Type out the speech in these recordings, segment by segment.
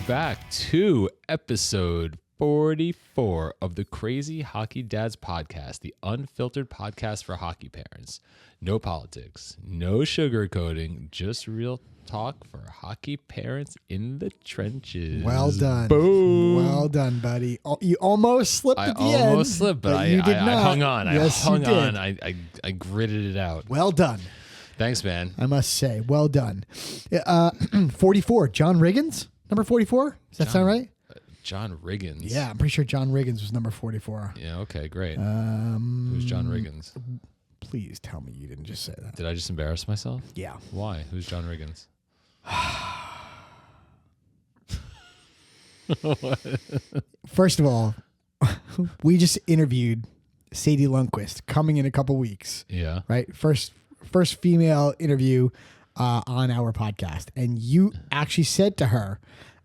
back to episode 44 of the Crazy Hockey Dads podcast, the unfiltered podcast for hockey parents. No politics, no sugarcoating, just real talk for hockey parents in the trenches. Well done. Boom. Well done, buddy. You almost slipped at the end. I almost slipped, but you did not. I hung on. Yes, I hung you did. on. I gritted it out. Well done. Thanks, man. I must say, well done. 44, John Riggins, number 44. Does that sound right? John Riggins. Yeah, I'm pretty sure John Riggins was number 44. Yeah, okay, great. Who's John Riggins? Please tell me you didn't just say that. Did I just embarrass myself? Yeah. Why? Who's John Riggins? First of all, we just interviewed Sadie Lundquist coming in a couple weeks. Yeah. Right? First female interview on our podcast. And you actually said to her,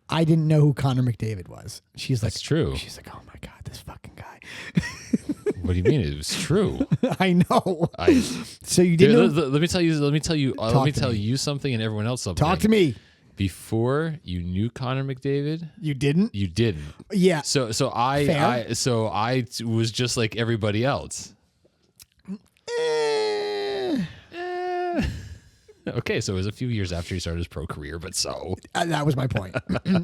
I didn't know who Connor McDavid was. She's like, That's true. She's like, oh my God, this fucking guy. What do you mean? It was true. I know. So you Dude, didn't know? let me tell you something and everyone else something. Talk to me. Before you knew Connor McDavid, You didn't? you didn't. Yeah. So I was just like everybody else. Okay, so it was a few years after he started his pro career, but so That was my point.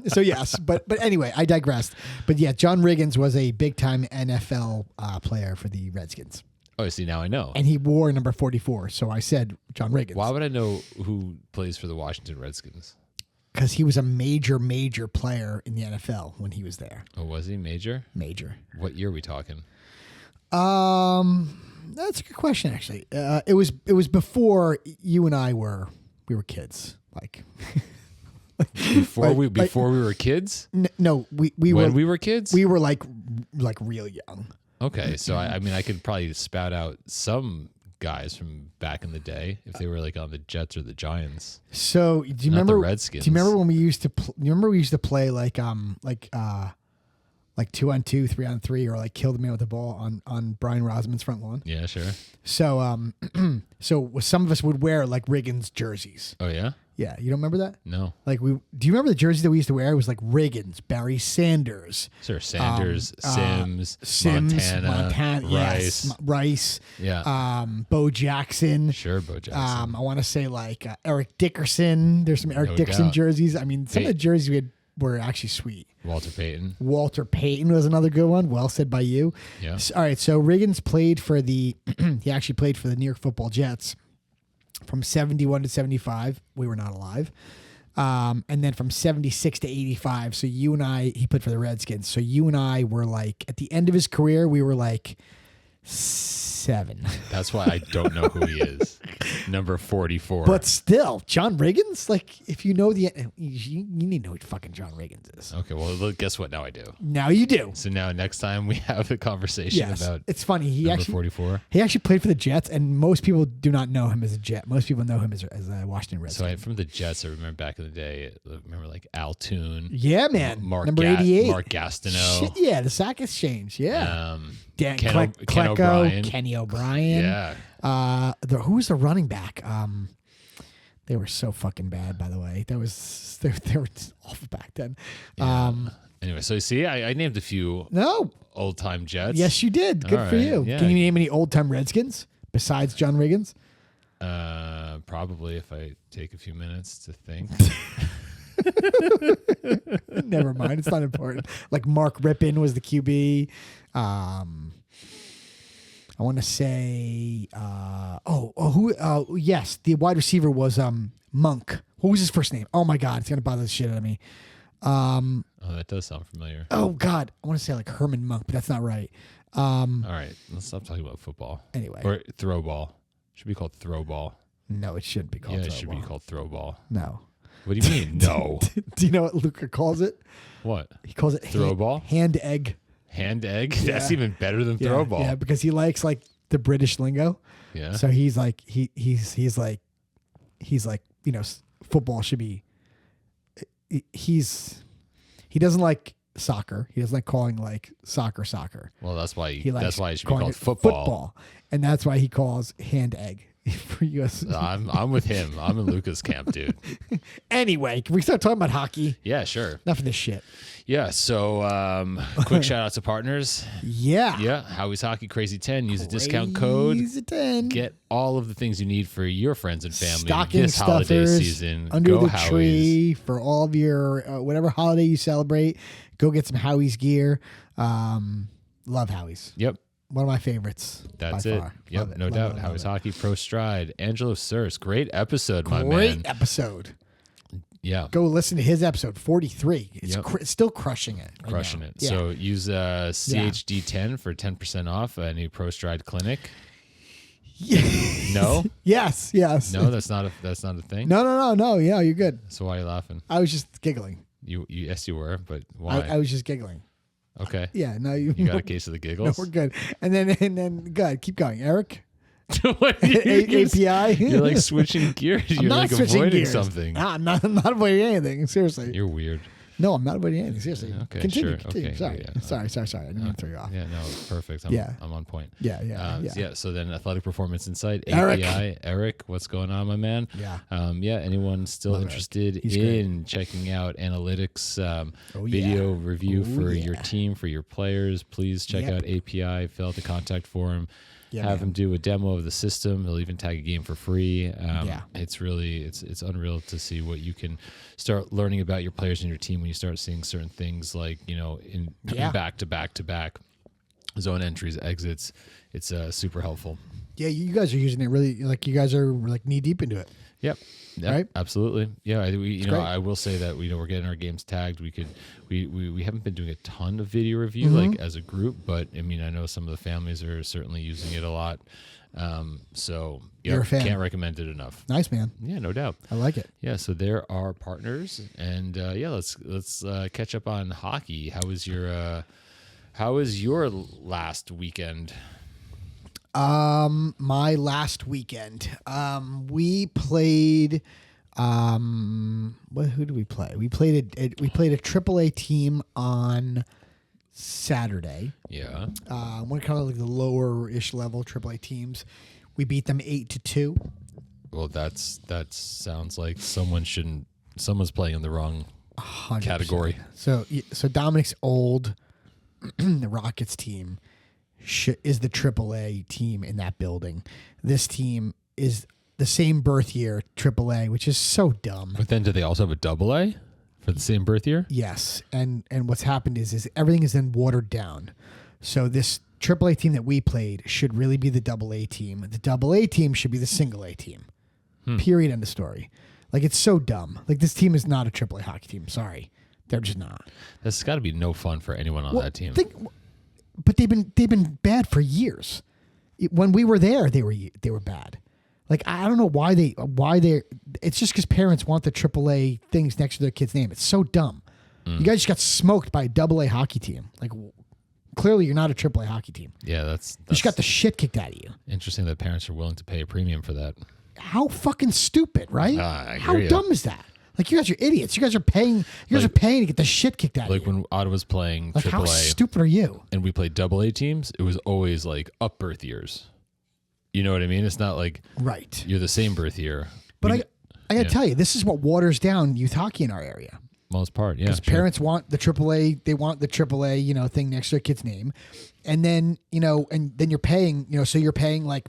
So yes, but anyway, I digressed. But yeah, John Riggins was a big time NFL player for the Redskins, oh, see, now I know. and he wore number 44. So I said John Riggins. Why would I know who plays for the Washington Redskins? Because he was a major player in the NFL when he was there. Oh, was he major? Major. What year are we talking? That's a good question. Actually, it was before you and I were kids. Like Before we were kids? no, we When we were kids? we were like real young. Okay, so I mean, I could probably spout out some guys from back in the day if they were like on the Jets or the Giants. So do you Not the remember Redskins. Do you remember when we used to? You remember we used to play like 2-on-2, 3-on-3, or like kill the man with the ball on Brian Rosman's front lawn. Yeah, sure. So so some of us would wear like Riggins jerseys. Oh yeah? Yeah, you don't remember that? No. Like do you remember the jersey that we used to wear? It was like Riggins, Barry Sanders, Sir Sanders, Sims, Montana, Rice. yes, Rice, Yeah. Bo Jackson. Sure, Bo Jackson. I want to say like Eric Dickerson. There's some Eric No Dickerson doubt. jerseys. I mean, some of the jerseys we had were actually sweet. Walter Payton. Walter Payton was another good one. Well said by you. Yeah. All right. So Riggins played for he actually played for the New York Football Jets from 71 to 75. We were not alive. And then from 76 to 85. So you and I, he played for the Redskins. So you and I were like, at the end of his career, we were like 7. That's why I don't know who he is. Number 44. But still, John Riggins, like, if you know you need to know who fucking John Riggins is. Okay, well, guess what? Now I do. Now you do. So now next time we have a conversation Yes. about It's funny. number 44. He actually played for the Jets, and most people do not know him as a Jet. Most people know him as a Washington Redskin. So from the Jets, I remember back in the day, I remember like Al Toon. Yeah, man. Mark Number 88. Mark Gastineau. Shit, yeah, the Sack Exchange. Yeah. Dan Ken Klecko, O'Brien. Kenny O'Brien. Yeah. Who was the running back? They were so fucking bad, by the way. They were just awful back then. Yeah. Anyway, so you see, I named a few No. old time Jets. Yes, you did. Good All for right, you. yeah. Can you name any old time Redskins besides John Riggins? Probably if I take a few minutes to think. Never mind. It's not important. Like Mark Rippon was the QB. I want to say, yes, the wide receiver was Monk. What was his first name? Oh my God, it's gonna bother the shit out of me. Oh, that does sound familiar. Oh God, I want to say like Herman Monk, but that's not right. All right, let's stop talking about football. Anyway, Or throw ball. Should be called throw ball. no, it shouldn't be called. Yeah, it should be called throw ball. No. What do you mean? No. Do you know what Luca calls it? What? He calls it Throw ball? hand egg. Hand egg? Yeah. That's even better than throw ball. Yeah, because he likes like the British lingo. Yeah. So he's like he's like football should be. He doesn't like soccer. He doesn't like calling like soccer. Well, that's why He likes that's why it should be calling called it football. and that's why he calls hand egg. for US. I'm with him. I'm in Luca's camp, dude. Anyway, can we start talking about hockey? Yeah, sure. Enough of this shit. Yeah, so quick shout out to partners. Yeah. Yeah, Howie's Hockey Crazy 10. Use a discount code. Crazy 10. Get all of the things you need for your friends and family Stocking this holiday stuffers season. under Go the Howie's. tree for all of your whatever holiday you celebrate. Go get some Howie's gear. Love Howie's. Yep. One of my favorites. That's by it. far. Yep, Love it. no Love doubt. it, love Howie's it. Hockey Pro Stride. Angelo Sirs. Great episode, my man. Great episode. Yeah. Go listen to his episode 43. It's Yep. It's still crushing it. Right Crushing now. it. Yeah. So use CHD10 for 10% off a new Pro Stride clinic. No? Yes. No, that's not a thing. No. Yeah, you're good. So why are you laughing? I was just giggling. You yes you were, but why? I was just giggling. Okay. Yeah. No, you. You got a case of the No, giggles? we're good. And then good. Keep going, Eric. What, API. You're like switching gears. I'm You're not like switching avoiding gears. something. I'm not avoiding anything. Seriously. You're weird. No, I'm not avoiding anything. Seriously. Okay, Continue. sure. Continue. Okay, Sorry. yeah. Sorry. I didn't mean to throw you off. Yeah, no, perfect. I'm on point. Yeah. So then Athletic Performance Insight, Eric. API. Eric, what's going on, my man? Yeah. Anyone still Love Eric. interested He's in checking out analytics video review for your team, for your players, please check Yep. out API, fill out the contact form. Yeah, have man. him do a demo of the system. He'll even tag a game for free. Yeah. It's really it's unreal to see what you can start learning about your players and your team when you start seeing certain things like in back to back zone entries, exits. It's super helpful. Yeah, you guys are using it really like you guys are like knee deep into it. Yep. Right? Absolutely. Yeah. Great. I will say that we're getting our games tagged. We haven't been doing a ton of video review Mm-hmm. like as a group, but I mean I know some of the families are certainly using it a lot. So You're a fan. Can't recommend it enough. Nice, man. Yeah, no doubt. I like it. Yeah, so there are partners, and let's catch up on hockey. How was your last weekend? My last weekend, we played. Who did we play? We played a AAA team on Saturday. Yeah. One kind of like the lower-ish level AAA teams. We beat them 8-2. Well, that sounds like someone's playing in the wrong 100%. category. So Dominic's old the Rockets team is the AAA team in that building. This team is the same birth year AAA, which is so dumb. But then do they also have a double A for the same birth year? Yes, and what's happened is everything is then watered down. So this AAA team that we played should really be the AA team. The AA team should be the single A team. Period. End of story. Like it's so dumb. Like this team is not a AAA hockey team. Sorry, they're just not. That's got to be no fun for anyone on that team. But they've been bad for years. When we were there, they were bad. Like I don't know why they. It's just because parents want the AAA things next to their kid's name. It's so dumb. You guys just got smoked by a AA hockey team. Like clearly, you're not a AAA hockey team. Yeah, that's You just got the shit kicked out of you. interesting that parents are willing to pay a premium for that. How fucking stupid, right? I How hear ya. dumb is that? Like you guys are idiots. You guys are paying. You guys are paying to get the shit kicked out Like of you. when Ottawa's playing Like how AAA stupid are you? and we played AA teams, it was always like up birth years. You know what I mean? It's not like Right. you're the same birth year. But I got to yeah. tell you, this is what waters down youth hockey in our area. Most part, yeah. Because parents want the AAA, they want the AAA, thing next to their kid's name, and then you're paying, so you're paying like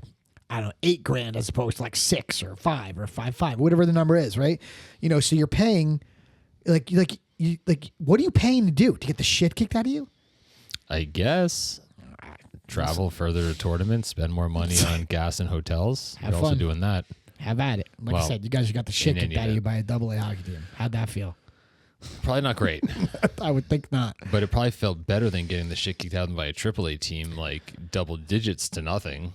I don't know $8,000 as opposed to like 6 or 5 or 5.5, whatever the number is, right? So you're paying like what are you paying to do to get the shit kicked out of you? I guess travel further to tournaments, spend more money on gas and hotels. Have You're also fun. doing that. Have at it. Like I Well, said, you guys got the shit in kicked any out of you event. by a AA hockey team. How'd that feel? Probably not great, I would think not. but it probably felt better than getting the shit kicked out of them by a AAA team, like double digits to nothing.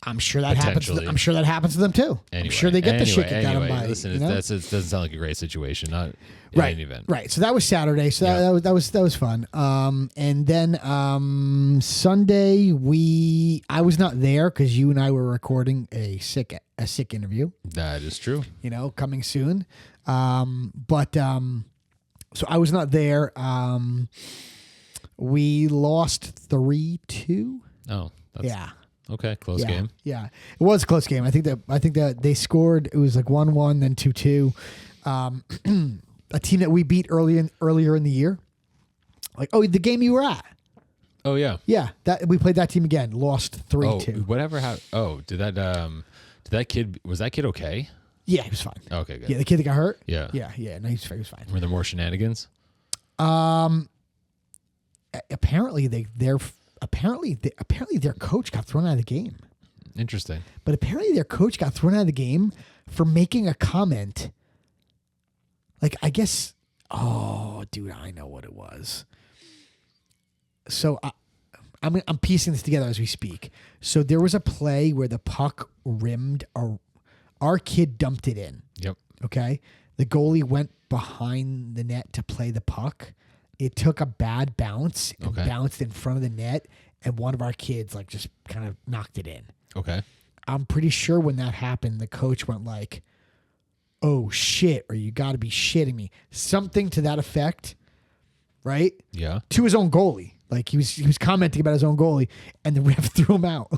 I'm sure that happens. Potentially. I'm sure that happens to them too. Anyway, I'm sure they get the shit kicked out of them by. Listen, you know? it doesn't sound like a great situation. Not in Right, any event. right. So that was Saturday. So Yeah. that was fun. And then Sunday I was not there because you and I were recording a sick interview. That is true. Coming soon. So I was not there. We lost 3-2. Oh, that's, Yeah. Okay, close Yeah, game. yeah, it was a close game. I think that they scored. It was like 1-1, then 2-2. A team that we beat earlier in the year. Like, oh, the game you were at. Oh yeah. Yeah, that we played that team again. Lost 3-2. Oh, whatever happened. Oh, did that kid okay? Yeah, he was fine. Okay, good. Yeah, the kid that got hurt. Yeah. Yeah. No, he was fine. Were there more shenanigans? Apparently their coach got thrown out of the game. Interesting. But apparently their coach got thrown out of the game for making a comment. Like, I guess, oh, dude, I know what it was. So I'm piecing this together as we speak. So there was a play where the puck rimmed, our kid dumped it in. Yep. Okay. The goalie went behind the net to play the puck. It took a bad bounce and bounced in front of the net, and one of our kids like just kind of knocked it in. Okay. I'm pretty sure when that happened, the coach went like, "Oh shit," or "You got to be shitting me," something to that effect, right? Yeah. To his own goalie, like he was commenting about his own goalie, and the ref threw him out.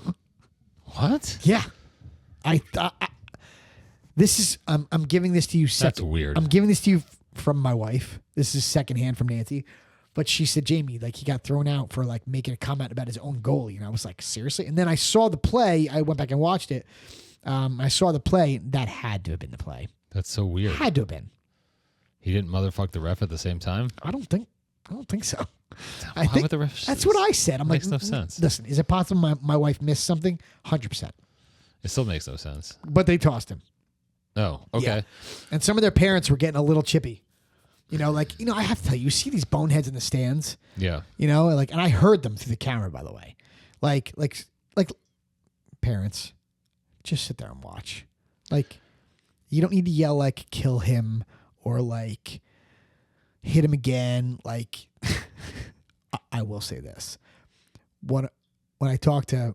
What? Yeah, I thought this is. I'm giving this to you. That's weird. I'm giving this to you from my wife. This is secondhand from Nancy. But she said, Jamie, like he got thrown out for like making a comment about his own goalie. And I was like, seriously? And then I saw the play. I went back and watched it. I saw the play. That had to have been the play. That's so weird. Had to have been. He didn't motherfuck the ref at the same time? I don't think so. Why would the ref? That's what I said. I'm makes like, no sense. Listen, is it possible my wife missed something? 100%. It still makes no sense. But they tossed him. Oh, okay. Yeah. And some of their parents were getting a little chippy. I have to tell you, you see these boneheads in the stands. Yeah. And I heard them through the camera, by the way. Like parents, just sit there and watch. Like, you don't need to yell like "kill him" or like "hit him again." Like, I will say this: when I talked to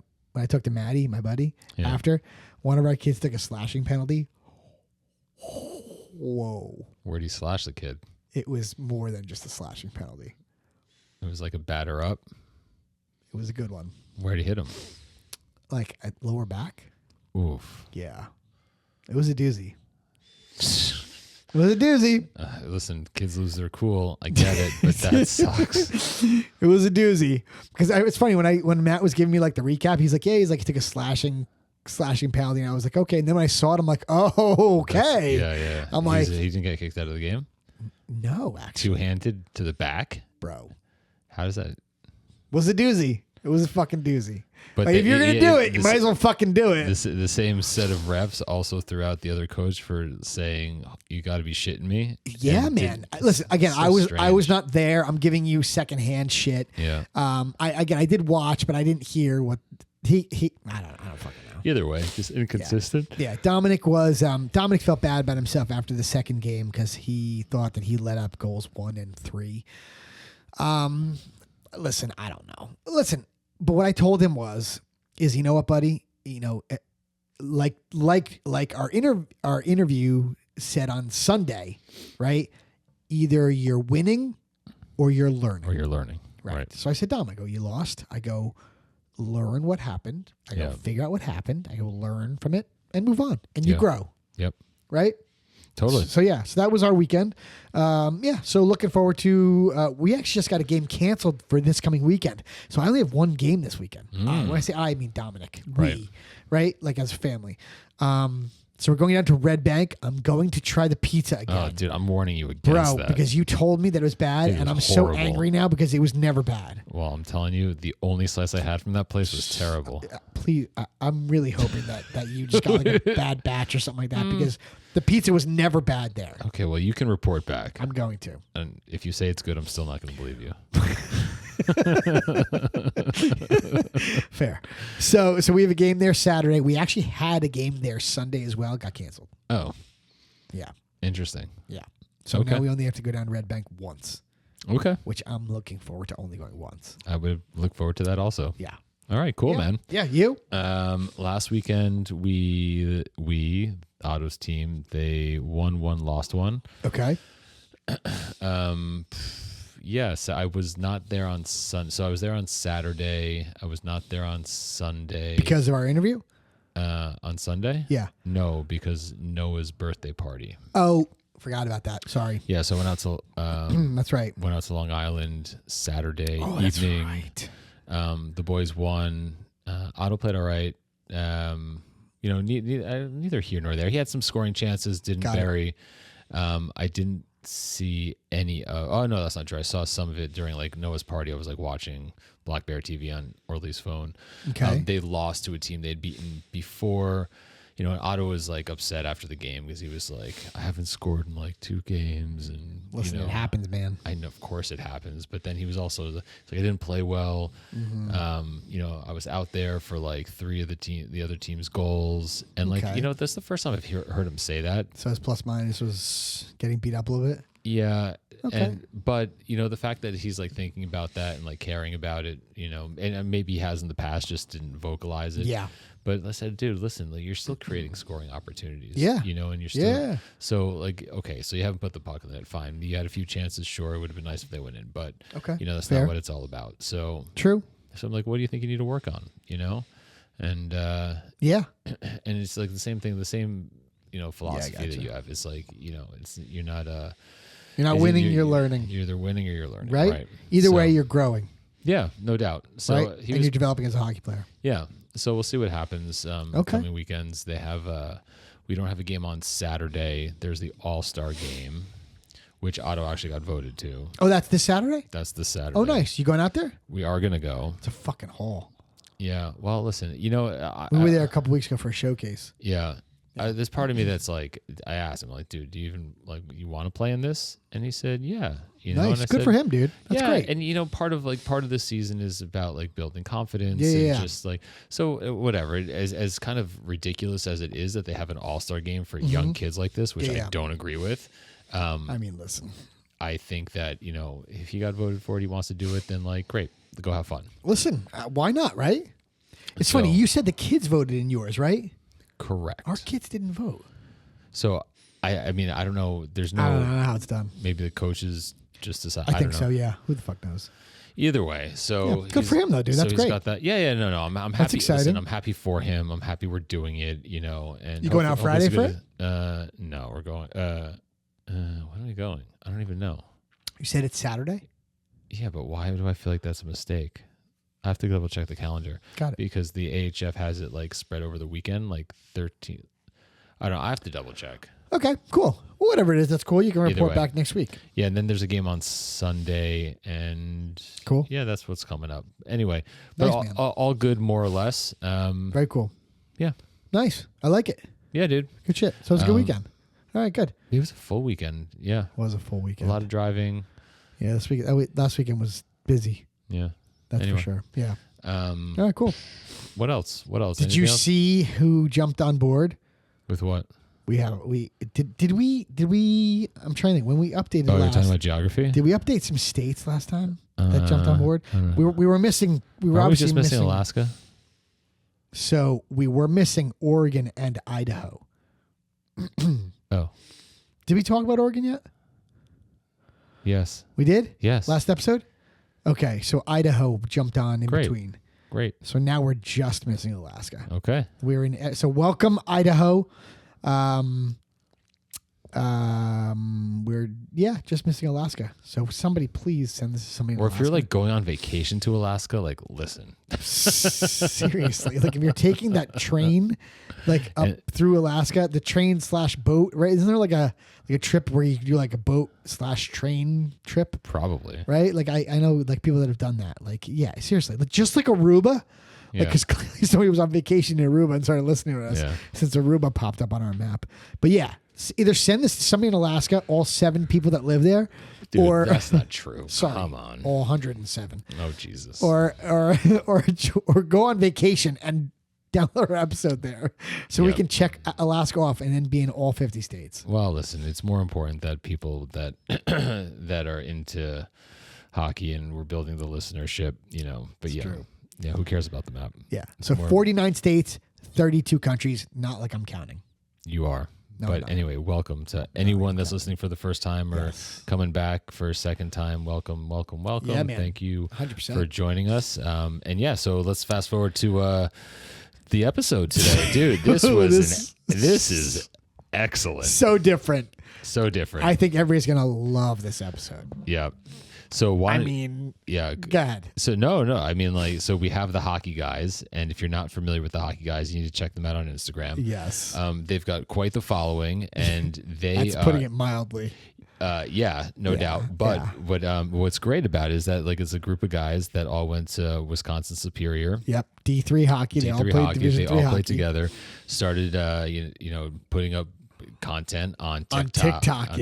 Maddie, my buddy, after one of our kids took a slashing penalty. Whoa! Where'd he slash the kid? It was more than just a slashing penalty. It was like a batter up. It was a good one. Where'd he hit him? Like at lower back. Oof. Yeah. It was a doozy. It was a doozy. Listen, kids lose their cool. I get it, but that sucks. It was a doozy. Because it's funny when Matt was giving me like the recap, he's like, he took a slashing penalty, and I was like, okay. And then when I saw it, I'm like, oh, okay. Yeah. I'm like, he didn't get kicked out of the game? No, actually. Two-handed to the back? Bro. How does that? Was a doozy. It was a fucking doozy. But if you're going to do it, you might as well fucking do it. The same set of refs also threw out the other coach for saying, you got to be shitting me. Yeah, man. Listen, again, I was not there. I'm giving you secondhand shit. Yeah. I did watch, but I didn't hear what he I don't fucking know. Either way, just inconsistent. Yeah. Dominic felt bad about himself after the second game because he thought that he let up goals 1 and 3. Listen, I don't know. Listen, but what I told him is, you know what, buddy? Like our interview said on Sunday, right? Either you're winning or you're learning. Right. So I said, Dom, I go, you lost. I go, learn what happened. I go, figure out what happened. I go, learn from it and move on. And you grow. Yep. Right? Totally. So that was our weekend. So looking forward to, we actually just got a game canceled for this coming weekend. So I only have one game this weekend. When I say I mean Dominic. Right. Right? Like as a family. So we're going down to Red Bank. I'm going to try the pizza again. Oh, dude, I'm warning you against that. Because you told me that it was bad, and I'm horrible. so angry now because it was never bad. Well, I'm telling you, the only slice I had from that place was terrible. Please, I'm really hoping that you just got like a bad batch or something like that because the pizza was never bad there. Okay, well, you can report back. I'm going to. And if you say it's good, I'm still not going to believe you. Fair. So we have a game there Saturday. We actually had a game there Sunday as well. Got canceled. Oh. Yeah. Interesting. Yeah. So now we only have to go down Red Bank once. Okay. Which I'm looking forward to only going once. I would look forward to that also. Yeah. All right, cool, man. Yeah, you? Last weekend we Otto's team, they won one, lost one. Okay. Yes, I was not there on So I was there on Saturday. I was not there on Sunday. Because of our interview? On Sunday? Yeah. No, because Noah's birthday party. Oh, forgot about that. Sorry. Yeah, so I went out to That's right. went out to Long Island Saturday Oh, that's evening. right. The boys won. Otto played all right. Neither here nor there. He had some scoring chances, didn't bury. I didn't see any. Oh no, that's not true. I saw some of it during like Noah's party. I was like watching Black Bear TV on Orly's phone. Okay. They lost to a team they'd beaten before. And Otto was like upset after the game because he was like, I haven't scored in like 2 games, and Listen, it happens, man. I know, of course it happens, but then he was also like, I didn't play well. I was out there for like 3 of the other team's goals, and like that's the first time I've heard him say that. So his plus minus was getting beat up a little bit. Yeah. Okay. But the fact that he's like thinking about that and like caring about it, and maybe he has in the past, just didn't vocalize it. Yeah. But I said, dude, listen, like you're still creating scoring opportunities. Yeah. And you're still so like, okay, so you haven't put the puck in the net, fine. You had a few chances, sure, it would have been nice if they went in, but that's Fair. not what it's all about. So True. So I'm like, what do you think you need to work on? And yeah. And it's like the same thing, the same philosophy that you have. It's like, it's you're not winning, you're learning. You're either winning or you're learning. Right? Either way, you're growing. Yeah, no doubt. So right? You're developing as a hockey player. Yeah. So we'll see what happens coming weekends. They have we don't have a game on Saturday. There's the All-Star game, which Otto actually got voted to. Oh, that's this Saturday? That's this Saturday. Oh, nice. You going out there? We are going to go. It's a fucking haul. Yeah. Well, listen, we were there a couple weeks ago for a showcase. Yeah. There's part of me that's like, I asked him, like, dude, do you even you want to play in this? And he said, yeah. Nice. And Good for him, dude. That's great. And part of this season is about like building confidence. Yeah. And just like, so whatever. As kind of ridiculous as it is that they have an all-star game for young kids like this, which I don't agree with. I mean, listen. I think that, if he got voted for it, he wants to do it, then like, great, go have fun. Listen, why not, right? It's funny. You said the kids voted in yours, right? Correct. Our kids didn't vote. So, I mean, I don't know. I don't know how it's done. Maybe the coaches just decide. I think so, yeah. Who the fuck knows? Either way. So good for him, though, dude. That's great. Got that. Yeah, no. I'm happy. That's exciting. Listen, I'm happy for him. I'm happy we're doing it, And you going out Friday for it? No, we're going. When are we going? I don't even know. You said it's Saturday? Yeah, but why do I feel like that's a mistake? I have to double check the calendar. Got it. Because the AHF has it like spread over the weekend, like 13. I don't know. I have to double check. Okay, cool. Well, whatever it is, that's cool. You can report back next week. Yeah, and then there's a game on Sunday, and cool. Yeah, that's what's coming up. Anyway, but nice, all good, more or less. Very cool. Yeah. Nice. I like it. Yeah, dude. Good shit. So it was a good weekend. All right, good. It was a full weekend. Yeah. It was a full weekend. A lot of driving. Yeah, last weekend was busy. Yeah. That's for sure. Yeah. All right, cool. What else? Did Anything you else? see who jumped on board? With what? Did we I'm trying to think when we updated you're last. talking about geography? Did we update some states last time that jumped on board? We were missing. We were obviously just missing Alaska. So we were missing Oregon and Idaho. Oh. Did we talk about Oregon yet? Yes. We did? Yes. Last episode? Okay, so Idaho jumped on in between. Great. So now we're just missing Alaska. Okay. We're in. So welcome Idaho. We're just missing Alaska. So somebody please send this to somebody. Or if you're like going on vacation to Alaska, like listen. Seriously, like if you're taking that train, like up through Alaska, the train / boat, right? Isn't there like a trip where you do like a boat / train trip? Probably. Right? Like I know like people that have done that. Like yeah, seriously, like just like Aruba. Yeah. Because clearly somebody was on vacation in Aruba and started listening to us since Aruba popped up on our map. But yeah, either send this to somebody in Alaska, all 7 people that live there, dude, or that's not true. Sorry, come on, all 107. Oh Jesus! Or go on vacation and download our episode there, so we can check Alaska off and then be in all 50 states. Well, listen, it's more important that people that that are into hockey and we're building the listenership, But it's true. Yeah, who cares about the map? Yeah. So 49 states, 32 countries. Not like I'm counting. You are. But anyway, welcome to anyone that's listening for the first time or coming back for a second time. Welcome. Yeah, man. Thank you 100%. for joining us. And yeah, so let's fast forward to the episode today. Dude, this is excellent. So different. So different. I think everybody's going to love this episode. Yeah. So why? I mean, yeah. Go ahead. So no. I mean, like, so we have the Hockey Guys, and if you're not familiar with the Hockey Guys, you need to check them out on Instagram. Yes. They've got quite the following, and they that's putting it mildly. Yeah, no doubt. But what's great about it is that like it's a group of guys that all went to Wisconsin Superior. Yep. D3 hockey. They all played Division 3 hockey. hockey. Played together. Started putting up content on TikTok.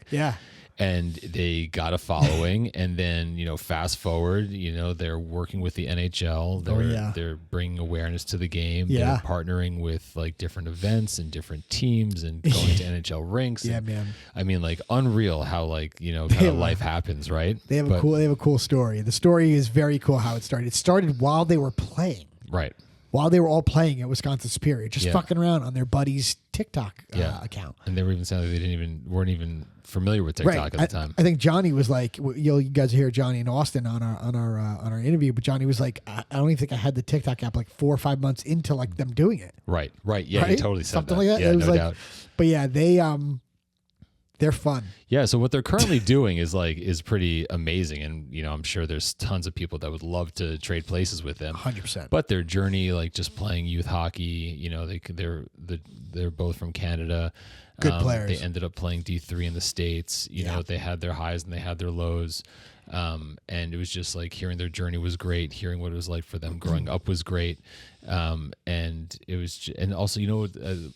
Yeah. And they got a following, and then fast forward, they're working with the NHL. They're bringing awareness to the game. Yeah. They're partnering with like different events and different teams, and going to NHL rinks. Yeah, and, man. I mean, like unreal how like kind of life happens, right? They have a cool story. The story is very cool. How it started. It started while they were playing. Right. While they were all playing at Wisconsin Superior, just fucking around on their buddy's TikTok account. And they were even saying that they weren't even familiar with TikTok at the time. I think Jonny was like, you guys hear Jonny and Austin on our interview, but Jonny was like, I don't even think I had the TikTok app like 4 or 5 months into like them doing it. Right. Yeah, he totally said something like that. Yeah, it was no like, doubt. But yeah, they're fun. Yeah, so what they're currently doing is pretty amazing, and I'm sure there's tons of people that would love to trade places with them. 100%. But their journey, like just playing youth hockey, they're both from Canada. Good players. They ended up playing D3 in the States. You know, they had their highs and they had their lows. And it was just like hearing their journey was great. Hearing what it was like for them growing up was great. And it was, and also,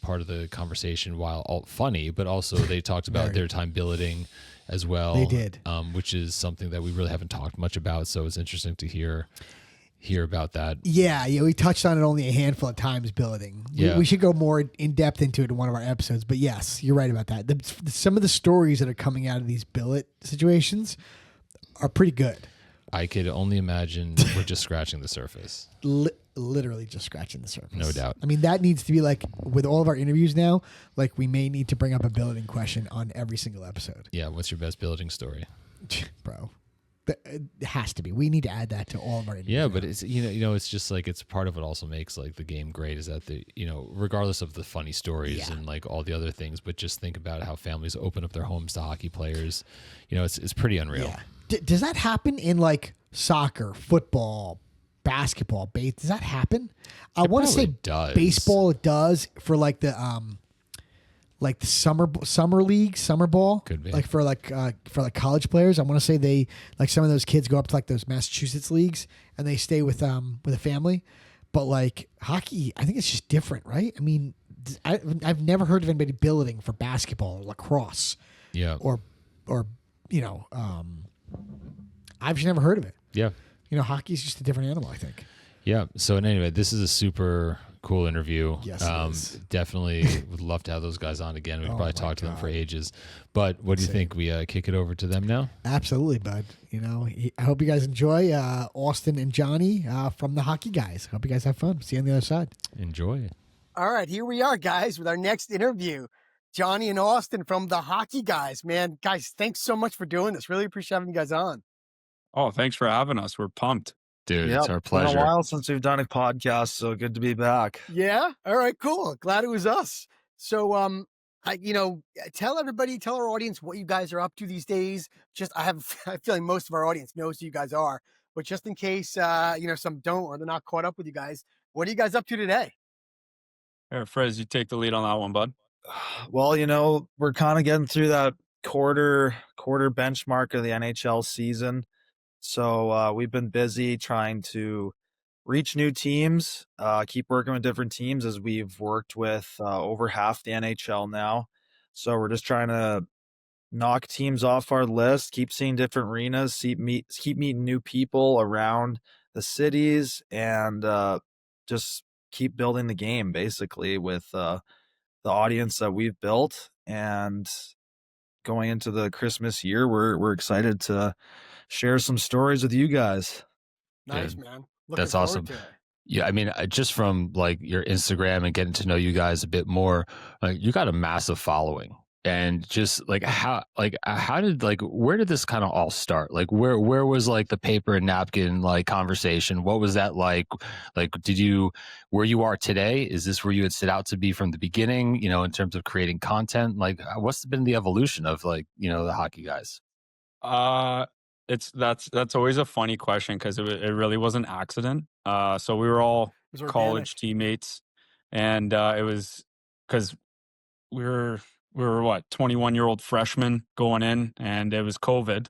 part of the conversation, while all funny, but also they talked about their time billeting as well. They did. Which is something that we really haven't talked much about. So it's interesting to hear about that. Yeah, we touched on it only a handful of times, billeting. We should go more in depth into it in one of our episodes, but yes, you're right about that. Some of the stories that are coming out of these billet situations are pretty good. I could only imagine we're just scratching the surface. Literally just scratching the surface. No doubt. I mean, that needs to be like, with all of our interviews now, like we may need to bring up a billeting question on every single episode. Yeah, what's your best billeting story? Bro. It has to be. We need to add that to all of our interviews. Yeah, but it's it's just like it's part of what also makes like the game great is that regardless of the funny stories and like all the other things, but just think about how families open up their homes to hockey players. It's pretty unreal. Yeah. Does that happen in like soccer, football, basketball, does that happen? I want to say baseball it does for like the summer league, summer ball. Could be. Like for college players. I want to say they like some of those kids go up to like those Massachusetts leagues and they stay with a family. But like hockey, I think it's just different, right? I mean, I've never heard of anybody billeting for basketball or lacrosse. Yeah. Or I've just never heard of it. Yeah. Hockey is just a different animal, I think. Yeah. So anyway, this is a super cool interview. Yes, it is. Definitely would love to have those guys on again. We'd probably talk to them for ages. But what do you think? We kick it over to them now? Absolutely, bud. I hope you guys enjoy Austin and Jonny from the Hockey Guys. Hope you guys have fun. See you on the other side. Enjoy. All right, here we are, guys, with our next interview. Jonny and Austin from the Hockey Guys. Man, guys, thanks so much for doing this. Really appreciate having you guys on. Oh, thanks for having us. We're pumped. Dude, it's our pleasure. It's been a while since we've done a podcast, so good to be back. Yeah? All right, cool. Glad it was us. So, tell our audience what you guys are up to these days. I have a feeling most of our audience knows who you guys are, but just in case, some don't or they're not caught up with you guys, what are you guys up to today? Here, Frizz, you take the lead on that one, bud. Well, we're kind of getting through that quarter benchmark of the NHL season. So we've been busy trying to reach new teams, keep working with different teams as we've worked with over half the NHL now. So we're just trying to knock teams off our list, keep seeing different arenas, keep meeting new people around the cities, and just keep building the game basically with the audience that we've built. And going into the Christmas year, we're excited to share some stories with you guys. Nice, man. That's awesome. Yeah, I mean, just from like your Instagram and getting to know you guys a bit more, like you got a massive following. And just like how did like where did this kind of all start? Like where was like the paper and napkin like conversation? What was that like? Like did you where you are today? Is this where you had set out to be from the beginning, you know, in terms of creating content? Like what's been the evolution of like, you know, the hockey guys? Uh, that's always a funny question because it really was an accident. So we were all It was organic. college teammates, and it was because we were what 21-year-old freshmen going in, and it was COVID,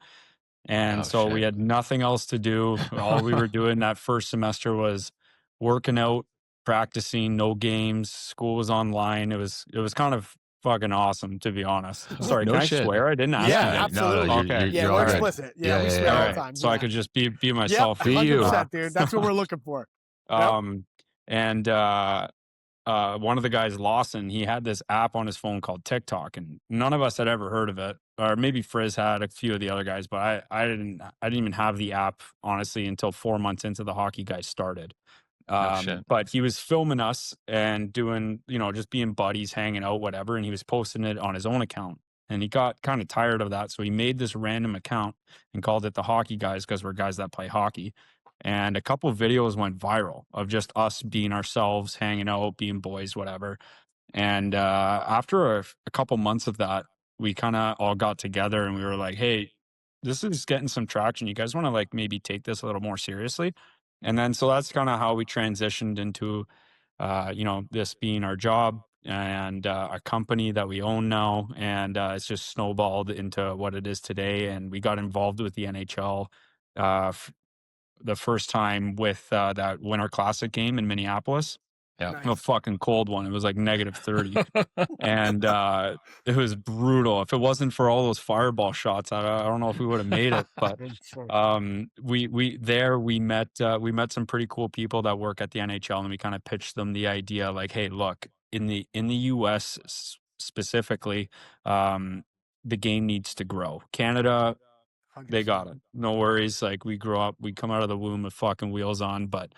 and Oh, so we shit. had nothing else to do. All we were doing that first semester was working out, practicing, no games. School was online. It was kind of fucking awesome, to be honest. Sorry, No can I shit. swear? I didn't ask Yeah, you. absolutely. Okay. Yeah, you're we're all right. explicit. Yeah, we Yeah, swear yeah, all yeah. the time. So I could just be myself. Yep, Be you. 100%, dude. That's what we're looking for. And one of the guys, Lawson, he had this app on his phone called TikTok, and none of us had ever heard of it. Or maybe Frizz had, a few of the other guys, but I didn't even have the app honestly until 4 months into the hockey guys started. Shit. But he was filming us and doing, just being buddies, hanging out, whatever. And he was posting it on his own account. And he got kind of tired of that. So he made this random account and called it the Hockey Guys because we're guys that play hockey. And a couple of videos went viral of just us being ourselves, hanging out, being boys, whatever. And after a couple months of that, we kind of all got together and we were like, hey, this is getting some traction. You guys want to like maybe take this a little more seriously? And then so that's kind of how we transitioned into, this being our job and a company that we own now. And it's just snowballed into what it is today. And we got involved with the NHL the first time with that Winter Classic game in Minneapolis. Yeah. A fucking cold one. It was like -30. And it was brutal. If it wasn't for all those fireball shots, I don't know if we would have made it. But we met some pretty cool people that work at the NHL, and we kind of pitched them the idea like, hey, look, in the US specifically, the game needs to grow. Canada, they got it. No worries. Like we come out of the womb with fucking wheels on, but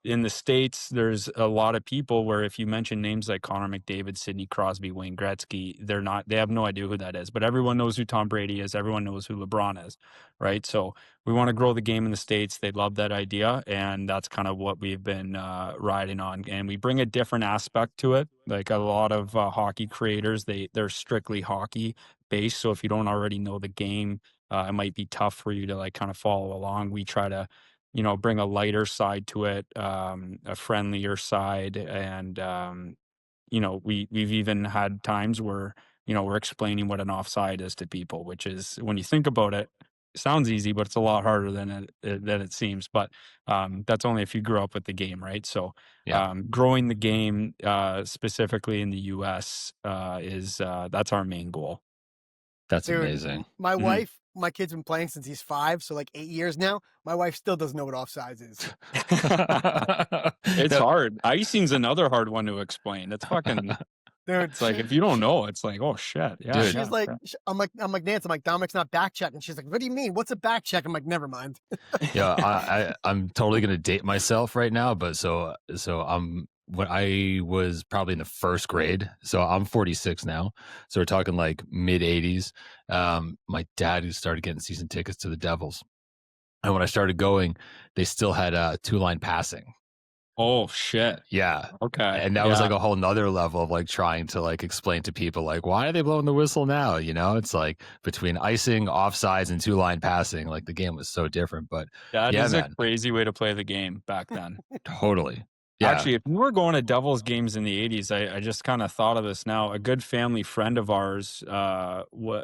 in the States, there's a lot of people where if you mention names like Connor McDavid, Sidney Crosby, Wayne Gretzky, they have no idea who that is, but everyone knows who Tom Brady is. Everyone knows who LeBron is, right? So we want to grow the game in the States. They love that idea. And that's kind of what we've been riding on. And we bring a different aspect to it. Like a lot of hockey creators, they're strictly hockey based. So if you don't already know the game, it might be tough for you to like kind of follow along. We try to bring a lighter side to it, a friendlier side. And, we've even had times where, we're explaining what an offside is to people, which is, when you think about it, it sounds easy, but it's a lot harder than it seems. But that's only if you grew up with the game, right? So growing the game specifically in the US that's our main goal. That's Dude, amazing. My wife, my kid's been playing since he's 5, so like 8 years now. My wife still doesn't know what offsides is. It's hard. Icing's another hard one to explain. It's fucking. Dude, It's like if you don't know, it's like, oh shit. Yeah. Dude. she's like, I'm like Nance. I'm like, Dominic's not back checking. She's like, what do you mean? What's a back check? I'm like, never mind. Yeah, I'm totally gonna date myself right now, but so I'm when I was probably in the first grade, so I'm 46 now, so we're talking like mid 80s. My dad who started getting season tickets to the Devils, and when I started going, they still had 2-line passing. Oh shit. Yeah. Okay. And that was like a whole nother level of like trying to like explain to people like, why are they blowing the whistle now? It's like between icing, offsides, and 2-line passing, like the game was so different. But that yeah, is man. a crazy way to play the game back then. Totally. Yeah. Actually, if we were going to Devils games in the 80s, I just kind of thought of this now. A good family friend of ours,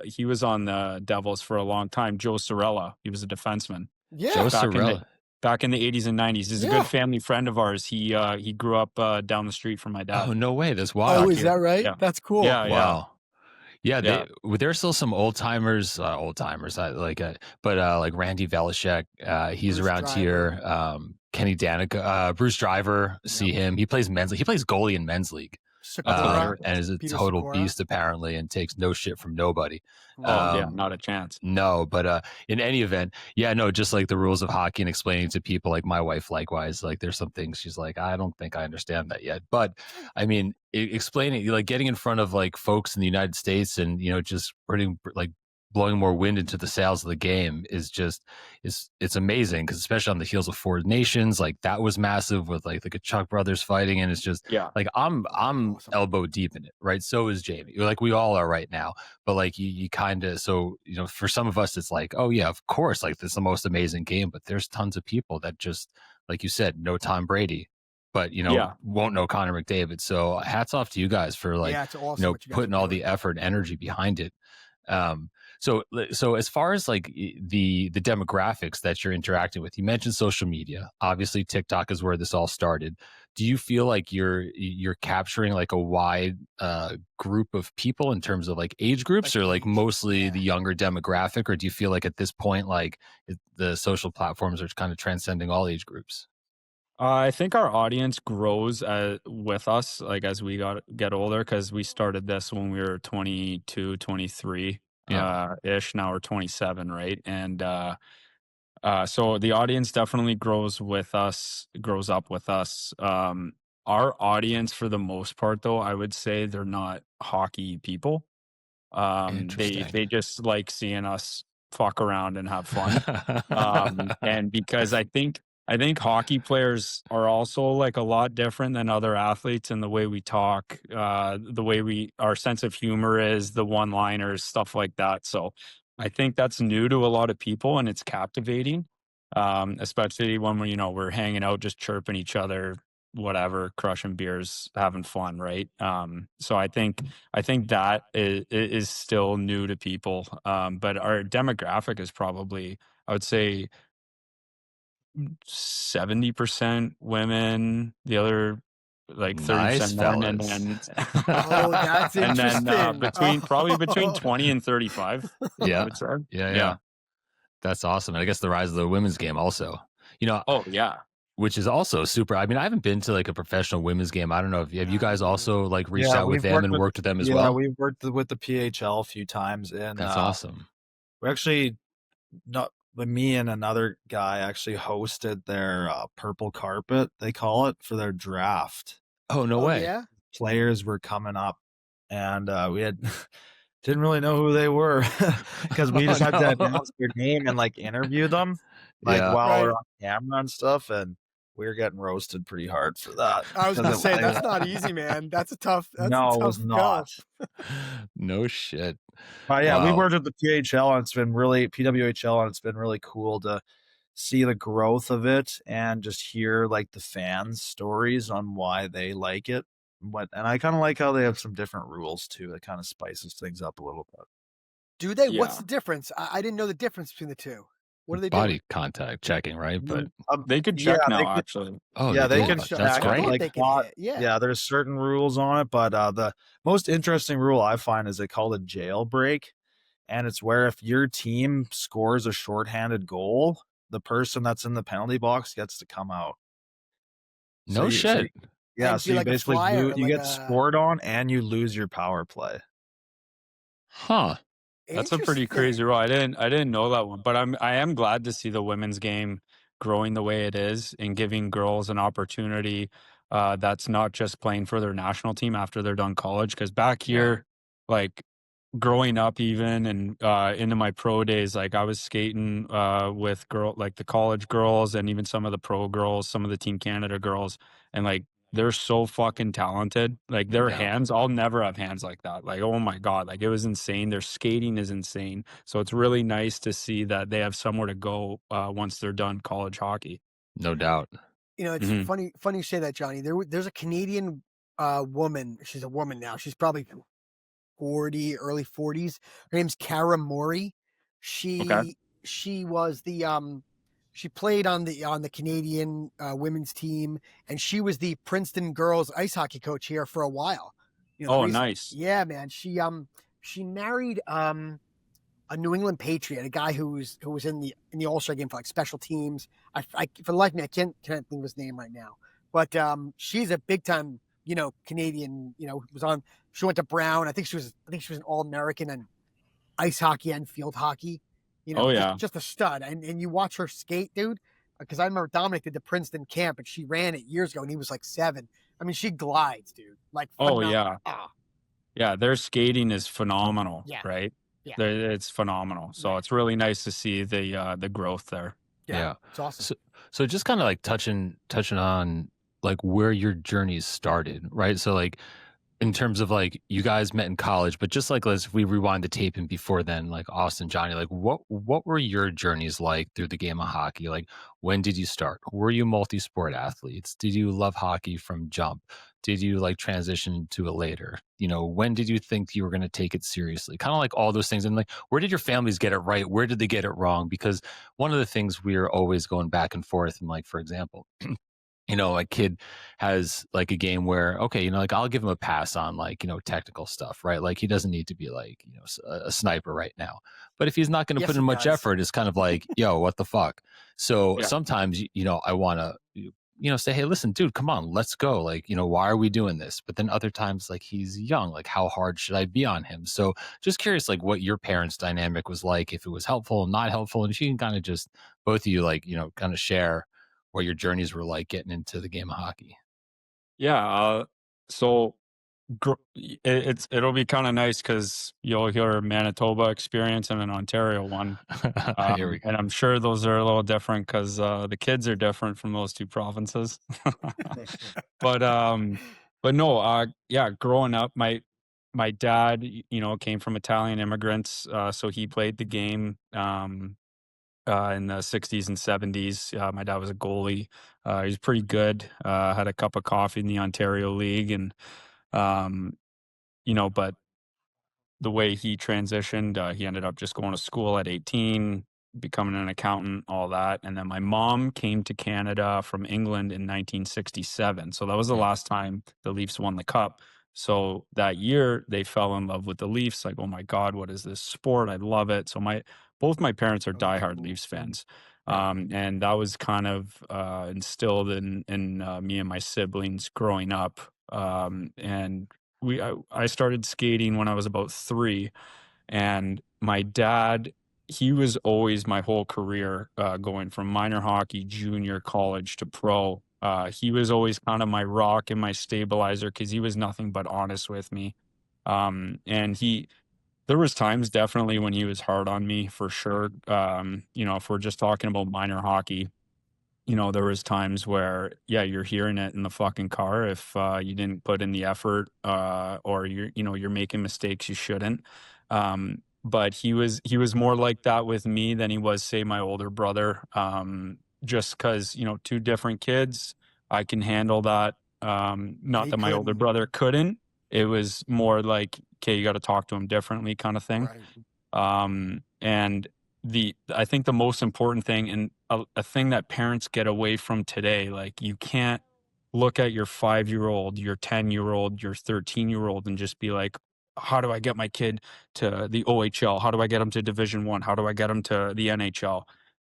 he was on the Devils for a long time. Joe Sorella. He was a defenseman. Yeah. Joe Back in Sorella. Back in the 80s and 90s. He's a good family friend of ours. He grew up down the street from my dad. Oh, no way. That's wild. Oh, is that right? Yeah. That's cool. Yeah. Wow. Yeah, Yeah. there's still some old timers, but like Randy Velishek, he's Bruce around Driver. here. Kenny Danica, Bruce Driver, see him. He plays goalie in men's league. Sakura. and is a Peter total Sakura. beast apparently, and takes no shit from nobody. Oh yeah, not a chance. No, but in any event, yeah, no, just like the rules of hockey and explaining to people, like my wife, likewise, like there's some things she's like, I don't think I understand that yet. But I mean, explaining, like getting in front of like folks in the United States and just putting like blowing more wind into the sails of the game is just it's amazing, because especially on the heels of Four Nations, like that was massive with like the Kachuk brothers fighting, and it's just like I'm Awesome. elbow deep in it, right? So is Jamie, like we all are right now. But like you kind of, so for some of us it's like, oh yeah, of course, like this is the most amazing game, but there's tons of people that just, like you said, know Tom Brady, but won't know Connor McDavid. So hats off to you guys for like it's awesome what you guys putting are all doing. the effort and energy behind it. So as far as like the demographics that you're interacting with, you mentioned social media. Obviously, TikTok is where this all started. Do you feel like you're capturing like a wide group of people in terms of like age groups, or like mostly the younger demographic, or do you feel like at this point like the social platforms are kind of transcending all age groups? I think our audience grows with us, like as we get older, because we started this when we were 22, 23 ish. Now we're 27, right? And so the audience definitely grows up with us. Our audience, for the most part, though, I would say they're not hockey people. They just like seeing us fuck around and have fun. And because I think hockey players are also like a lot different than other athletes in the way we talk, the way our sense of humor is, the one-liners, stuff like that. So I think that's new to a lot of people, and it's captivating, especially when we're hanging out, just chirping each other, whatever, crushing beers, having fun, right? So I think that is still new to people, but our demographic is probably, I would say, 70% women, the other like 30% men, and then that's and then interesting. between 20 and 35. I would say. Yeah. That's awesome. And I guess the rise of the women's game also, Oh yeah. which is also super. I mean, I haven't been to like a professional women's game. I don't know if have you guys also like reached out with them and worked with them as well? Yeah, we've worked with the PHL a few times, and that's awesome. We actually, me and another guy actually hosted their purple carpet, they call it, for their draft. Oh, no way. Yeah. Players were coming up, and we had didn't really know who they were because we just had to announce their name and like interview them while we're on camera and stuff, and we were getting roasted pretty hard for that. I was gonna say that's not easy, man. That's a tough. It was not. No shit. But yeah, we worked with the PHL, and it's been really PWHL, and it's been really cool to see the growth of it and just hear like the fans' stories on why they like it. And I kind of like how they have some different rules too. That kind of spices things up a little bit. Do they? Yeah. What's the difference? I didn't know the difference between the two. What do they do? Body contact checking, right? But they could check now, actually. Oh, yeah, they can check. That's great. Like, yeah, there's certain rules on it, but the most interesting rule I find is they call it jailbreak, and it's where if your team scores a shorthanded goal, the person that's in the penalty box gets to come out. No shit. Yeah, so you basically you get scored on, and you lose your power play. Huh. That's a pretty crazy rule. I didn't know that one, but I am glad to see the women's game growing the way it is and giving girls an opportunity that's not just playing for their national team after they're done college. Because back here, like growing up, even and into my pro days, like I was skating with the college girls and even some of the pro girls, some of the Team Canada girls, and like they're so fucking talented. Like their hands, I'll never have hands like that. Like, oh my God, like it was insane. Their skating is insane. So it's really nice to see that they have somewhere to go once they're done college hockey. No doubt. It's funny you say that, Johnny. There's a Canadian woman. She's a woman now. She's probably 40, early 40s. Her name's Cara Mori. She was the she played on the Canadian women's team, and she was the Princeton girls ice hockey coach here for a while. Nice. Yeah, man. She married a New England Patriot, a guy who was in the All-Star game for like special teams. I for the life of me, I can't think of his name right now. But she's a big time, Canadian, she went to Brown. I think she was an All-American in ice hockey and field hockey. Oh yeah. Just a stud. And you watch her skate, dude. Because I remember Dominic did the Princeton camp and she ran it years ago and he was like 7. I mean, she glides, dude. Like, Oh yeah. Ah, Yeah, their skating is phenomenal, Yeah. right? Yeah. It's phenomenal. So it's really nice to see the growth there. Yeah. It's awesome. So just kind of like touching on like where your journey started, right? So like in terms of like you guys met in college, but just like let's we rewind the tape and before then, like Austin, Johnny, like what were your journeys like through the game of hockey? Like when did you start? Were you multi-sport athletes? Did you love hockey from jump? Did you like transition to it later? When did you think you were going to take it seriously? Kind of like all those things. And like, where did your families get it right? Where did they get it wrong? Because one of the things we're always going back and forth, and like, for example, a kid has like a game where, okay, like I'll give him a pass on like, technical stuff, right? Like he doesn't need to be like, a sniper right now. But if he's not going to put in much effort, it's kind of like, yo, what the fuck? So sometimes, I want to, say, hey, listen, dude, come on, let's go. Like, why are we doing this? But then other times, like he's young, like how hard should I be on him? So just curious, like what your parents' dynamic was like, if it was helpful, not helpful. And if you can kind of just both of you, like, kind of share what your journeys were like getting into the game of hockey. Yeah. So it'll be kind of nice because you'll hear a Manitoba experience and an Ontario one. Here we go. And I'm sure those are a little different because the kids are different from those two provinces. But no, yeah, growing up, my dad, came from Italian immigrants, so he played the game in the 60s and 70s. My dad was a goalie. He was pretty good. Had a cup of coffee in the Ontario League, and um, but the way he transitioned, he ended up just going to school at 18, becoming an accountant, all that. And then my mom came to Canada from England in 1967. So that was the last time the Leafs won the cup. So that year they fell in love with the Leafs. Like, oh my God, what is this sport? I love it. So both my parents are diehard Leafs fans. And that was kind of instilled in me and my siblings growing up. And I started skating when I was about 3, and my dad, he was always my whole career, going from minor hockey, junior, college to pro. He was always kind of my rock and my stabilizer because he was nothing but honest with me. And there was times definitely when he was hard on me for sure. If we're just talking about minor hockey, there was times where, yeah, you're hearing it in the fucking car if you didn't put in the effort, or you're making mistakes you shouldn't. But he was more like that with me than he was, say, my older brother. Just because, two different kids, I can handle that. Not He that my older couldn't. brother couldn't. It was more like, okay, you got to talk to him differently, kind of thing. And I think the most important thing, and a thing that parents get away from today, like you can't look at your 5-year-old, your 10-year-old, your 13-year-old and just be like, how do I get my kid to the OHL? How do I get him to Division 1? How do I get him to the NHL?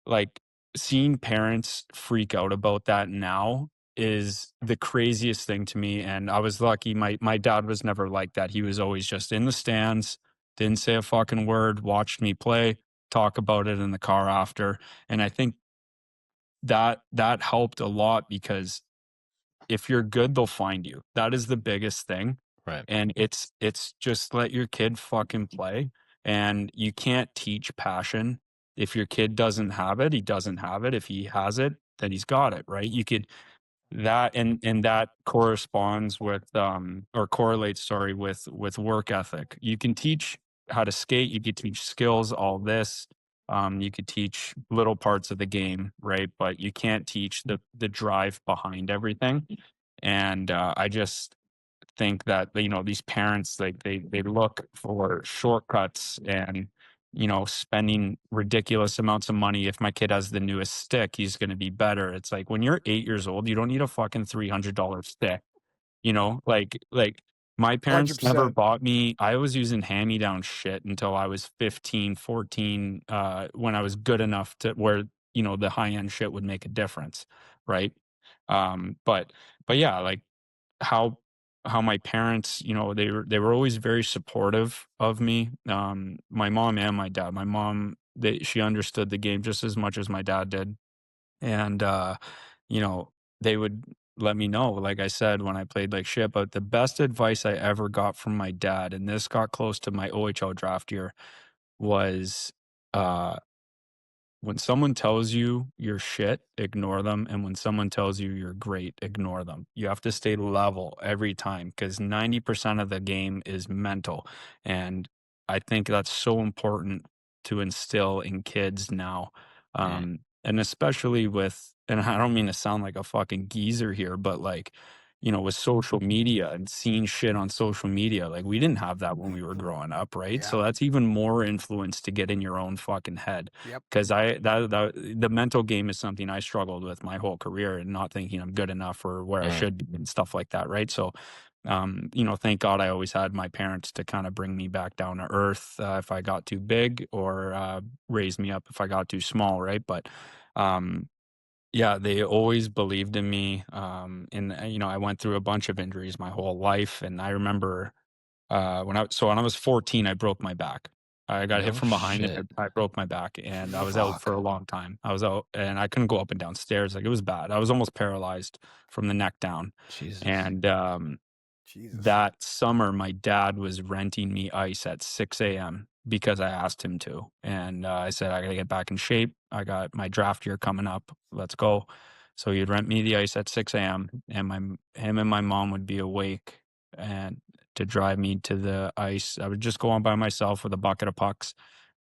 Like, seeing parents freak out about that now is the craziest thing to me. And I was lucky. My dad was never like that. He was always just in the stands, didn't say a fucking word, watched me play, talk about it in the car after. And I think that helped a lot because if you're good, they'll find you. That is the biggest thing. Right. And it's just let your kid fucking play. And you can't teach passion. If your kid doesn't have it, he doesn't have it. If he has it, then he's got it, right? You could that and that corresponds with or correlates, sorry, with work ethic. You can teach how to skate, you could teach skills, all this. You could teach little parts of the game, right? But you can't teach the drive behind everything. And I just think that these parents, like they look for shortcuts and spending ridiculous amounts of money. If my kid has the newest stick, he's going to be better. It's like when you're 8 years old, you don't need a fucking $300 stick. Like my parents never 100%. bought me. I was using hand-me-down shit until I was 15, 14, when I was good enough to where the high-end shit would make a difference, right? But yeah, like how how my parents, they were always very supportive of me. My mom and my dad. My mom, she understood the game just as much as my dad did, and you know, they would let me know, like I said, when I played like shit. But the best advice I ever got from my dad, and this got close to my OHL draft year, was uh when someone tells you you're shit, ignore them. And when someone tells you you're great, ignore them. You have to stay level every time because 90% of the game is mental. And I think that's so important to instill in kids now. And especially with, and I don't mean to sound like a fucking geezer here, but like, with social media and seeing shit on social media, like we didn't have that when we were growing up, right? Yeah. So that's even more influence to get in your own fucking head. Yep. Because the mental game is something I struggled with my whole career, and not thinking I'm good enough for where I should be and stuff like that, right? So, thank God I always had my parents to kind of bring me back down to earth if I got too big, or raise me up if I got too small, right? But yeah, they always believed in me. And I went through a bunch of injuries my whole life, and I remember when I was 14, I broke my back. I got hit No from behind shit. and I broke my back, and I was out for a long time. I was out and I couldn't go up and down stairs. Like, it was bad. I was almost paralyzed from the neck down. Jesus. And Jesus. that summer, my dad was renting me ice at 6 a.m. because I asked him to. And I said, I got to get back in shape. I got my draft year coming up. Let's go. So he'd rent me the ice at 6 a.m. and him and my mom would be awake and to drive me to the ice. I would just go on by myself with a bucket of pucks.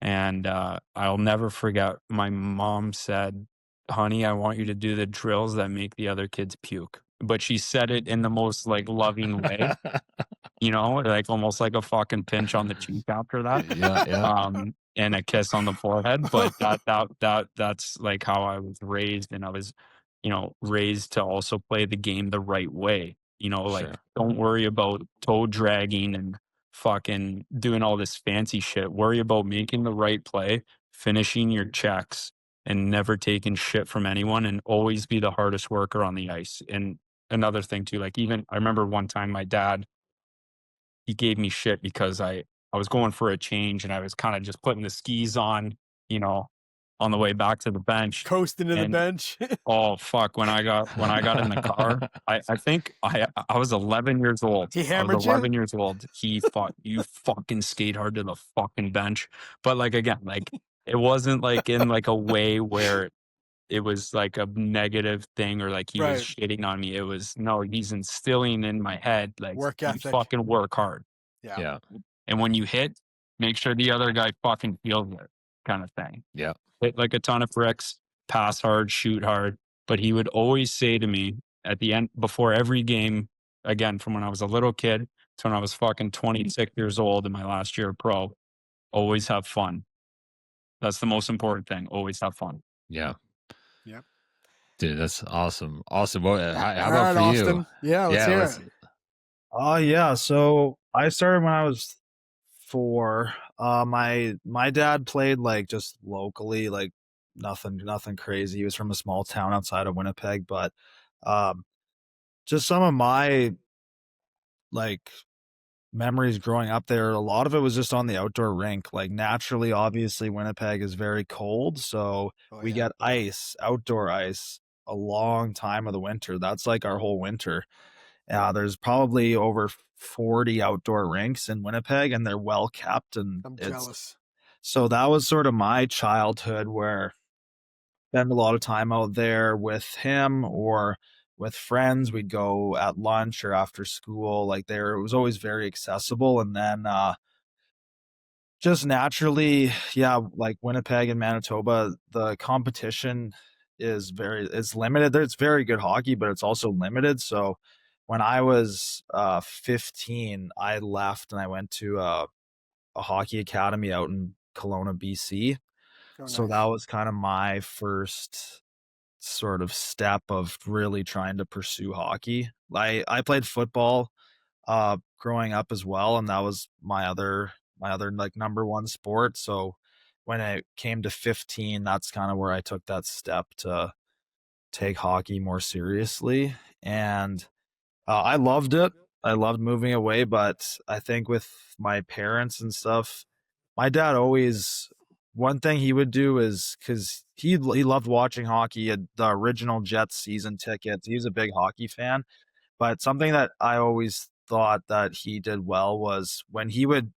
And I'll never forget, my mom said, honey, I want you to do the drills that make the other kids puke. But she said it in the most like loving way, like almost like a fucking pinch on the cheek after that. Yeah. And a kiss on the forehead. But that's like how I was raised. And I was, raised to also play the game the right way. Like, Sure. don't worry about toe dragging and fucking doing all this fancy shit. Worry about making the right play, finishing your checks, and never taking shit from anyone, and always be the hardest worker on the ice. And another thing too, like, even I remember one time my dad, he gave me shit because I was going for a change and I was kind of just putting the skis on, you know, on the way back to the bench. Coasting to the And bench. oh fuck, when I got in the car, I think I was 11 years old. He I was hammered you? 11 years old. He thought, you fucking skate hard to the fucking bench. But like, again, like, it wasn't like in like a way where it was like a negative thing or like he was Right. shitting on me. It was, no, he's instilling in my head, like, Work you ethic. fucking work hard. Yeah. Yeah. And when you hit, make sure the other guy fucking feels it, kind of thing. Yeah. Hit like a ton of bricks, pass hard, shoot hard. But he would always say to me at the end, before every game, again, from when I was a little kid to when I was fucking 26 years old in my last year of pro, always have fun. That's the most important thing. Always have fun. Yeah. Yep. Dude, that's awesome. Awesome. How All about right, for Austin. you? Yeah, let's hear it. Oh yeah, so I started when I was 4. My dad played like just locally, like nothing crazy. He was from a small town outside of Winnipeg, but um just some of my like memories growing up there, a lot of it was just on the outdoor rink. Like, naturally, obviously Winnipeg is very cold, so we yeah. get ice, outdoor ice, a long time of the winter. That's like our whole winter. There's probably over 40 outdoor rinks in Winnipeg, and they're well kept. And I'm jealous. so that was sort of my childhood, where I spend a lot of time out there with him or with friends. We'd go at lunch or after school. Like, there, it was always very accessible. And then just naturally, yeah, like Winnipeg and Manitoba, the competition is limited. It's very good hockey, but it's also limited. So when I was 15, I left and I went to a hockey academy out in Kelowna, BC. So that was kind of my first sort of step of really trying to pursue hockey. I played football growing up as well, and that was my other like number one sport. So when it came to 15, that's kind of where I took that step to take hockey more seriously. And I loved it. loved moving away, but I think with my parents and stuff, my dad always, one thing he would do is, because he loved watching hockey, he had the original Jets season tickets. He was a big hockey fan. But something that I always thought that he did well was when he would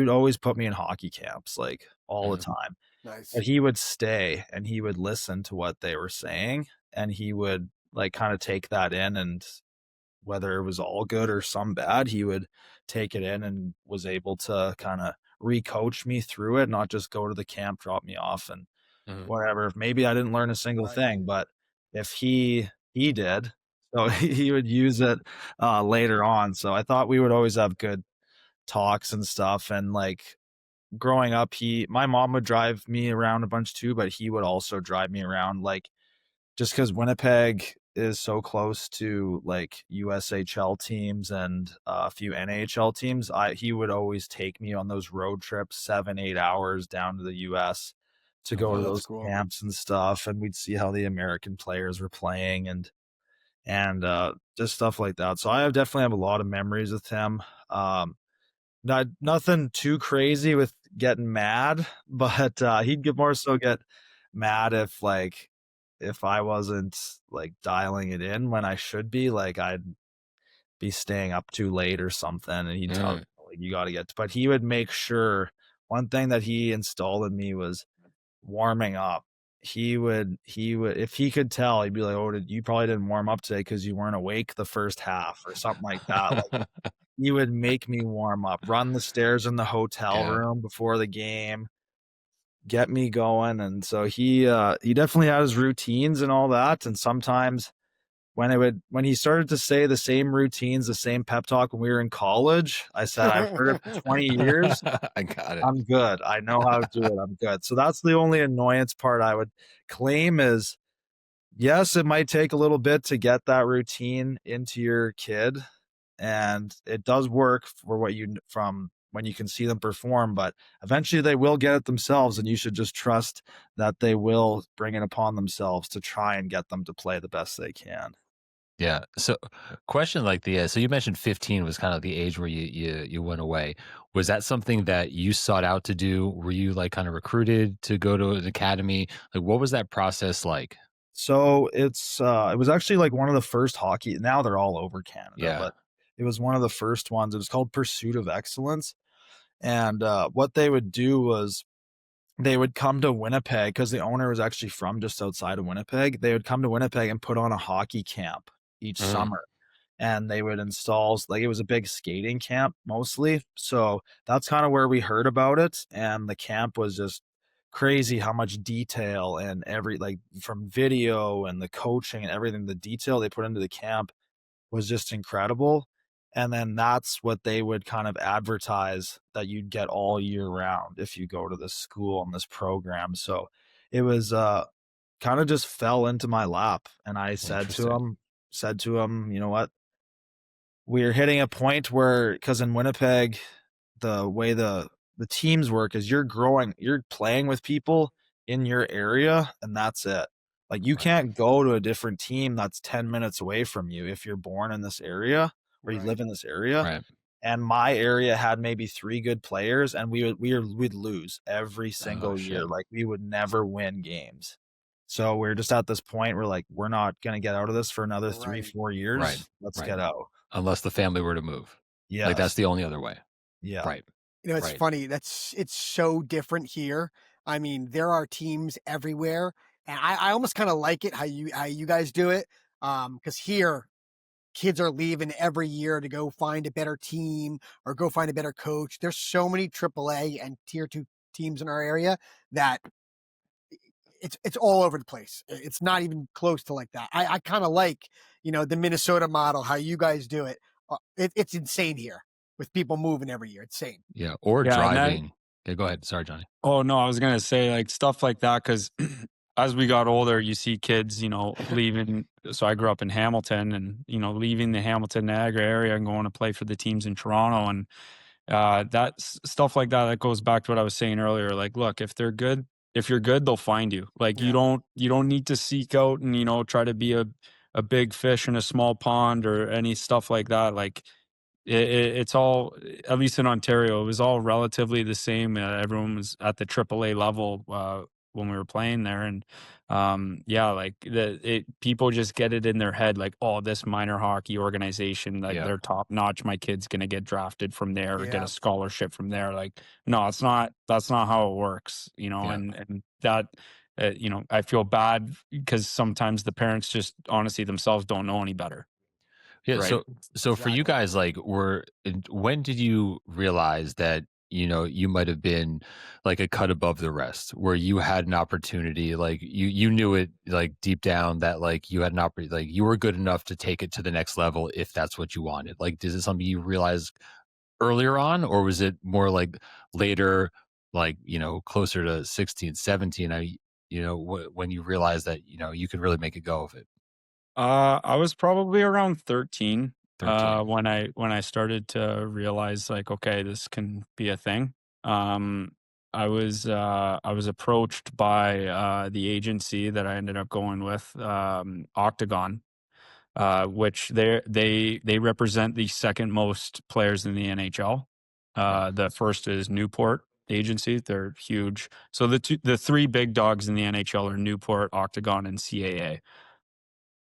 always put me in hockey camps, like, all the Mhm. time. Nice. But he would stay and he would listen to what they were saying, and he would, like, kind of take that in, and whether it was all good or some bad, he would take it in and was able to kind of recoach me through it, not just go to the camp, drop me off, and Mhm. whatever. Maybe I didn't learn a single Right. thing, but if he did, so he would use it later on. So I thought we would always have good talks and stuff. And like growing up, my mom would drive me around a bunch too, but he would also drive me around, like, just because Winnipeg is so close to like USHL teams and a few NHL teams. He would always take me on those road trips, 7-8 hours down to the US to Oh, go to wow. Oh, that's those cool. camps and stuff, and we'd see how the American players were playing, and just stuff like that. So I definitely have a lot of memories with him. Nothing too crazy with getting mad, but he'd get more so get mad if I wasn't like dialing it in when I should be. Like I'd be staying up too late or something, and he'd tell me, Mm. like, you got to get. But he would make sure. One thing that he installed in me was warming up. He would if he could tell, he'd be like, "Oh, you probably didn't warm up today because you weren't awake the first half," or something like that. Like he would make me warm up, run the stairs in the hotel Yeah. room before the game, get me going. And so he definitely had his routines and all that. And sometimes when he started to say the same routines, the same pep talk when we were in college, I said, I've heard it for 20 years. I got it. I'm good. I know how to do it. I'm good. So that's the only annoyance part I would claim is, yes, it might take a little bit to get that routine into your kid, and it does work for from when you can see them perform, but eventually they will get it themselves, and you should just trust that they will bring it upon themselves to try and get them to play the best they can. Yeah. So, question like so you mentioned 15 was kind of the age where you went away. Was that something that you sought out to do? Were you like kind of recruited to go to an academy? Like, what was that process like? So it was actually like one of the first hockey. Now they're all over Canada, Yeah. but it was one of the first ones. It was called Pursuit of Excellence, and what they would do was they would come to Winnipeg because the owner was actually from just outside of Winnipeg. They would come to Winnipeg and put on a hockey camp each Mm. summer, and they would install, like, it was a big skating camp mostly. So that's kind of where we heard about it, and the camp was just crazy how much detail and like from video and the coaching and everything, the detail they put into the camp was just incredible. And then that's what they would kind of advertise that you'd get all year round if you go to this school and this program. So it was kind of just fell into my lap, and I Interesting. said to him, you know what? We're hitting a point where, because in Winnipeg, the way the teams work is you're playing with people in your area, and that's it. Like you Right. can't go to a different team that's 10 minutes away from you if you're born in this area or you Right. live in this area. Right. And my area had maybe 3 good players, and we'd lose every Oh single year. shit. Like we would never win games. So we're just at this point where, like, we're not gonna get out of this for another 3, Right. 4 Right. years. Let's Right. get out. Unless the family were to move. Like that's Yes. the only other way. Yeah. Right. It's Right. funny. It's so different here. I mean, there are teams everywhere, and I almost kind of like it how you guys do it. Because here kids are leaving every year to go find a better team or go find a better coach. There's so many AAA and tier 2 teams in our area that it's all over the place. It's not even close to like that. I kind of like, the Minnesota model, how you guys do it. It's insane here with people moving every year. It's insane. Yeah. Or Yeah, and that driving. Yeah, go ahead. Sorry, Johnny. Oh, no, I was gonna say, like, stuff like that because as we got older, you see kids, leaving. So I grew up in Hamilton and, leaving the Hamilton, Niagara area and going to play for the teams in Toronto. And that's stuff like that. That goes back to what I was saying earlier. Like, look, if you're good, they'll find you. Like, Yeah. you don't need to seek out and, try to be a big fish in a small pond or any stuff like that. Like, it's all, at least in Ontario, it was all relatively the same. Everyone was at the AAA level when we were playing there, and yeah, like people just get it in their head, like, oh, this minor hockey organization, like they're top notch. My kid's gonna get drafted from there or get a scholarship from there. Like, no, it's not. That's not how it works, you know. And that. You know, I feel bad because sometimes the parents just honestly themselves don't know any better. Yeah. Right. So for you guys, like, when did you realize that, you know, you might have been like a cut above the rest, where you had an opportunity, like you knew it, like deep down, that like you had an opportunity, like you were good enough to take it to the next level if that's what you wanted? Like, is it something you realized earlier on, or was it more like later, like, you know, closer to 16, 17, you know, when you realized that, you know, you could really make a go of it? I was probably around 13 13. when I started to realize, like, okay, this can be a thing. Um I was approached by the agency that I ended up going with, Octagon, which they represent the second most players in the NHL. The first is Newport agency. They're huge. So the three big dogs in the NHL are Newport, Octagon, and CAA.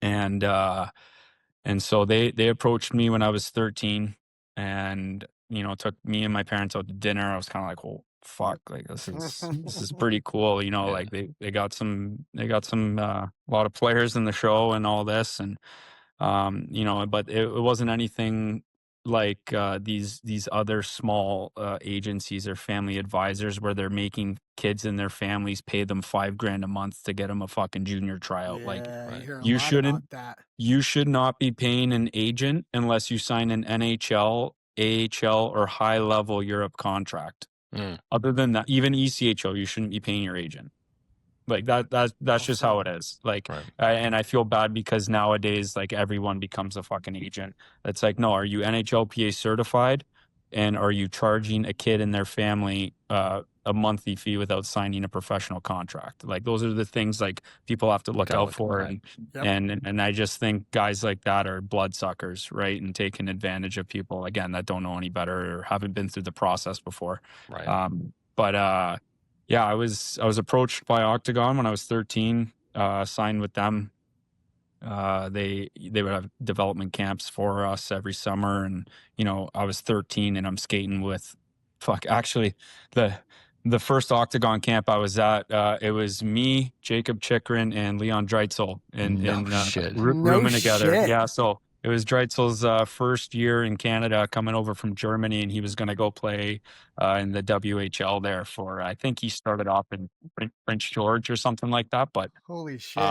And so they approached me when I was 13, and you know, took me and my parents out to dinner. I was kind of like, "Oh fuck, like this is pretty cool." You know, like they got some a lot of players in the show and all this, and you know, but it wasn't anything like these other small agencies or family advisors where they're making kids and their families pay them $5,000 a month to get them a fucking junior tryout. Like, Yeah, you hear a you lot about shouldn't that. you should not be paying an agent unless you sign an NHL, AHL, or high level Europe contract. Other than that, even ECHL, you shouldn't be paying your agent. Like that's just how it is. Like, and I feel bad because nowadays, like, everyone becomes a fucking agent. It's like, no, are you NHLPA certified, and are you charging a kid and their family a monthly fee without signing a professional contract? Like, those are the things like people have to look out for, and I just think guys like that are bloodsuckers, right, and taking advantage of people again that don't know any better or haven't been through the process before. But yeah, I was approached by Octagon when I was 13, signed with them. They would have development camps for us every summer, and you know, I was 13 and I'm skating with actually the first Octagon camp I was at, it was me, Jacob Chikrin, and Leon Dreitzel rooming together. Yeah, so it was Dreitzel's first year in Canada, coming over from Germany, and he was going to go play in the WHL there for, I think he started off in Prince George or something like that. But holy shit.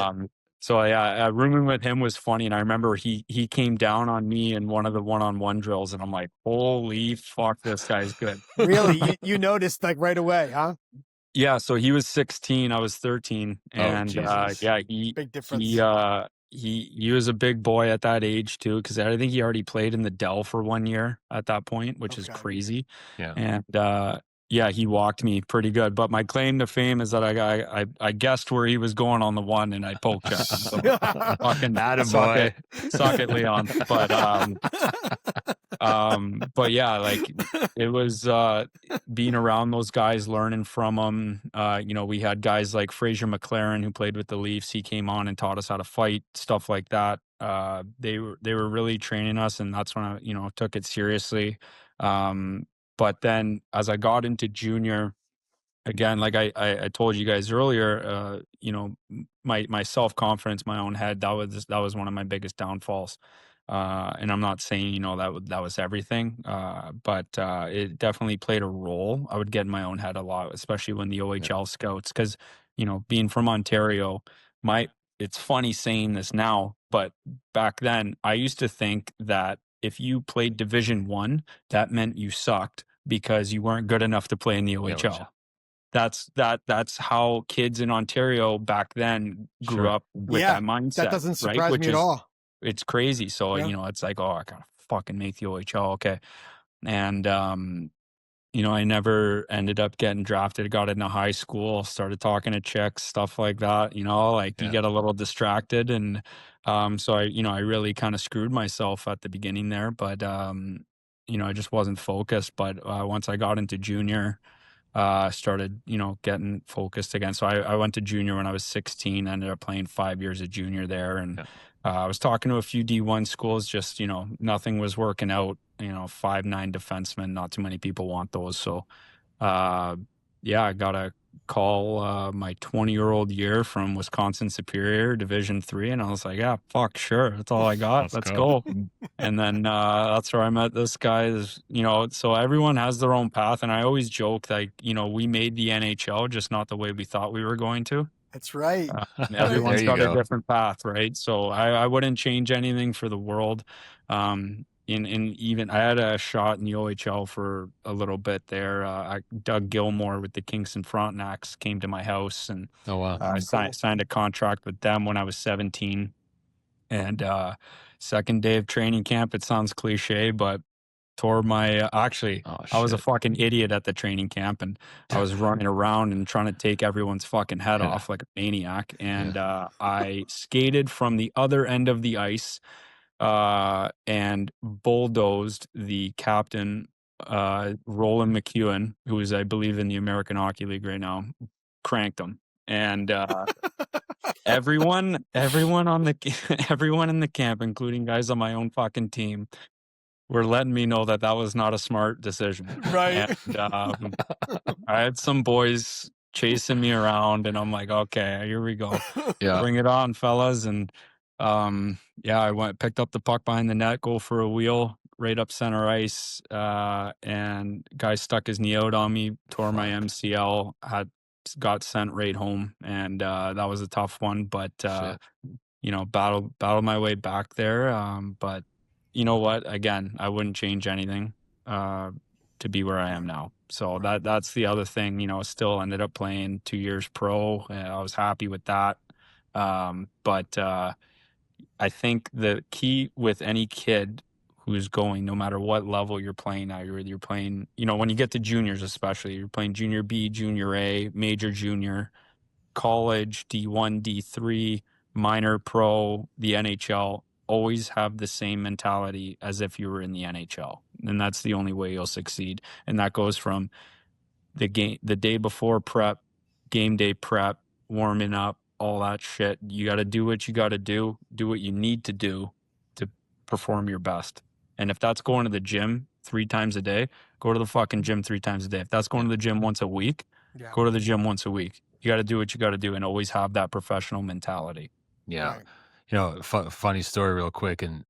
So yeah, rooming with him was funny, and I remember he came down on me in one of the one-on-one drills, and I'm like, holy fuck, this guy's good. Really, you noticed like right away, huh? Yeah, so he was 16, I was 13, and yeah, big difference. He was a big boy at that age too, because I think he already played in the Dell for 1 year at that point, which is crazy. And yeah, he walked me pretty good. But my claim to fame is that I guessed where he was going on the one, and I poke checked him. So fucking suck it, Leon. But yeah, like, it was being around those guys, learning from them. You know, we had guys like Fraser McLaren, who played with the Leafs. He came on and taught us how to fight, stuff like that. They were really training us, and that's when I, you know, took it seriously. But then as I got into junior, again, like I told you guys earlier, you know, my self-confidence, my own head, that was one of my biggest downfalls. And I'm not saying, you know, that was everything, but it definitely played a role. I would get in my own head a lot, especially when the OHL scouts, because, you know, being from Ontario, it's funny saying this now, but back then I used to think that if you played Division 1, that meant you sucked because you weren't good enough to play in the OHL. That's how kids in Ontario back then grew up with that mindset. That doesn't surprise me at all. It's crazy. So, you know, it's like, oh, I gotta fucking make the OHL. Okay. And, you know, I never ended up getting drafted. Got into high school, started talking to chicks, stuff like that. You know, like, you get a little distracted. And so I really kind of screwed myself at the beginning there. But I just wasn't focused. But once I got into junior, started, getting focused again. So I went to junior when I was 16, ended up playing 5 years of junior there. And I was talking to a few D1 schools, just, nothing was working out, 5'9" defensemen. Not too many people want those. So, I got a call my 20-year-old year from Wisconsin Superior Division 3, and I was like, yeah, fuck, sure, that's all I got. Let's go. And then that's where I met this guy. So everyone has their own path, and I always joke like, we made the NHL, just not the way we thought we were going to. That's right. Everyone's There you got a go. different path, right? So I wouldn't change anything for the world. Even I had a shot in the OHL for a little bit there. Doug Gilmore with the Kingston Frontenacs came to my house, and Oh wow. I signed a contract with them when I was 17. And second day of training camp, it sounds cliche, but tore my I was a fucking idiot at the training camp, and I was running around and trying to take everyone's fucking head off like a maniac. And I skated from the other end of the ice and bulldozed the captain, Roland McEwen, who is, I believe, in the American Hockey League right now, cranked him. And everyone on the everyone in the camp, including guys on my own fucking team, were letting me know that was not a smart decision. Right. And I had some boys chasing me around, and I'm like, okay, here we go. Bring it on, fellas. And I picked up the puck behind the net, go for a wheel right up center ice, and guy stuck his knee out on me, tore my MCL, got sent right home, and that was a tough one, but battled my way back there. But you know what? Again, I wouldn't change anything to be where I am now. So that's the other thing. Still ended up playing 2 years pro. I was happy with that. But I think the key with any kid who's going, no matter what level you're playing at, you're playing, when you get to juniors, especially, you're playing junior B, junior A, major junior, college, D1, D3, minor pro, the NHL, always have the same mentality as if you were in the NHL. And that's the only way you'll succeed. And that goes from the day before prep, game day prep, warming up, all that shit. You got to do what you got to do what you need to do to perform your best. And if that's going to the gym 3 times a day, go to the fucking gym 3 times a day. If that's going to the gym once a week, go to the gym once a week. You got to do what you got to do and always have that professional mentality. Yeah. Funny story real quick. And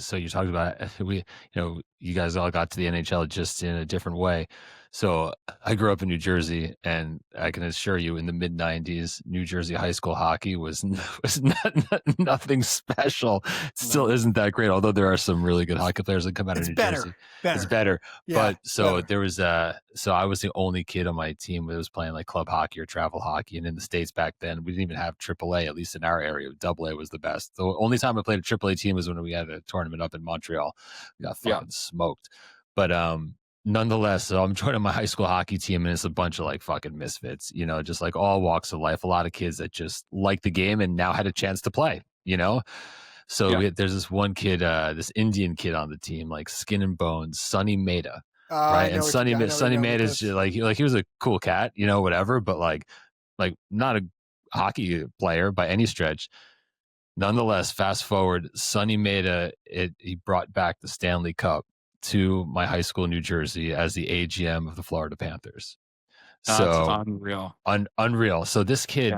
so you talked about you guys all got to the NHL just in a different way. So I grew up in New Jersey, and I can assure you, in the mid '90s, New Jersey high school hockey was nothing special. It still isn't that great, although there are some really good hockey players that come out of New Jersey. It's better. But there was so I was the only kid on my team that was playing like club hockey or travel hockey, and in the States back then, we didn't even have AAA. At least in our area, AA was the best. The only time I played a AAA team was when we had a tournament up in Montreal. We got fucking smoked. But nonetheless, so I'm joining my high school hockey team, and it's a bunch of like fucking misfits, just like all walks of life. A lot of kids that just like the game and now had a chance to play, So there's this one kid, this Indian kid on the team, like skin and bones, Sonny Mehta, right? And Sonny Mehta is just like he was a cool cat, whatever, but like not a hockey player by any stretch. Nonetheless, fast forward, Sonny Mehta, he brought back the Stanley Cup to my high school in New Jersey as the AGM of the Florida Panthers. That's unreal. Unreal. So this kid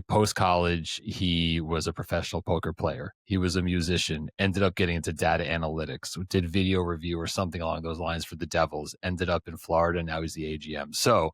post college, he was a professional poker player. He was a musician, ended up getting into data analytics, did video review or something along those lines for the Devils, ended up in Florida, and now he's the AGM. So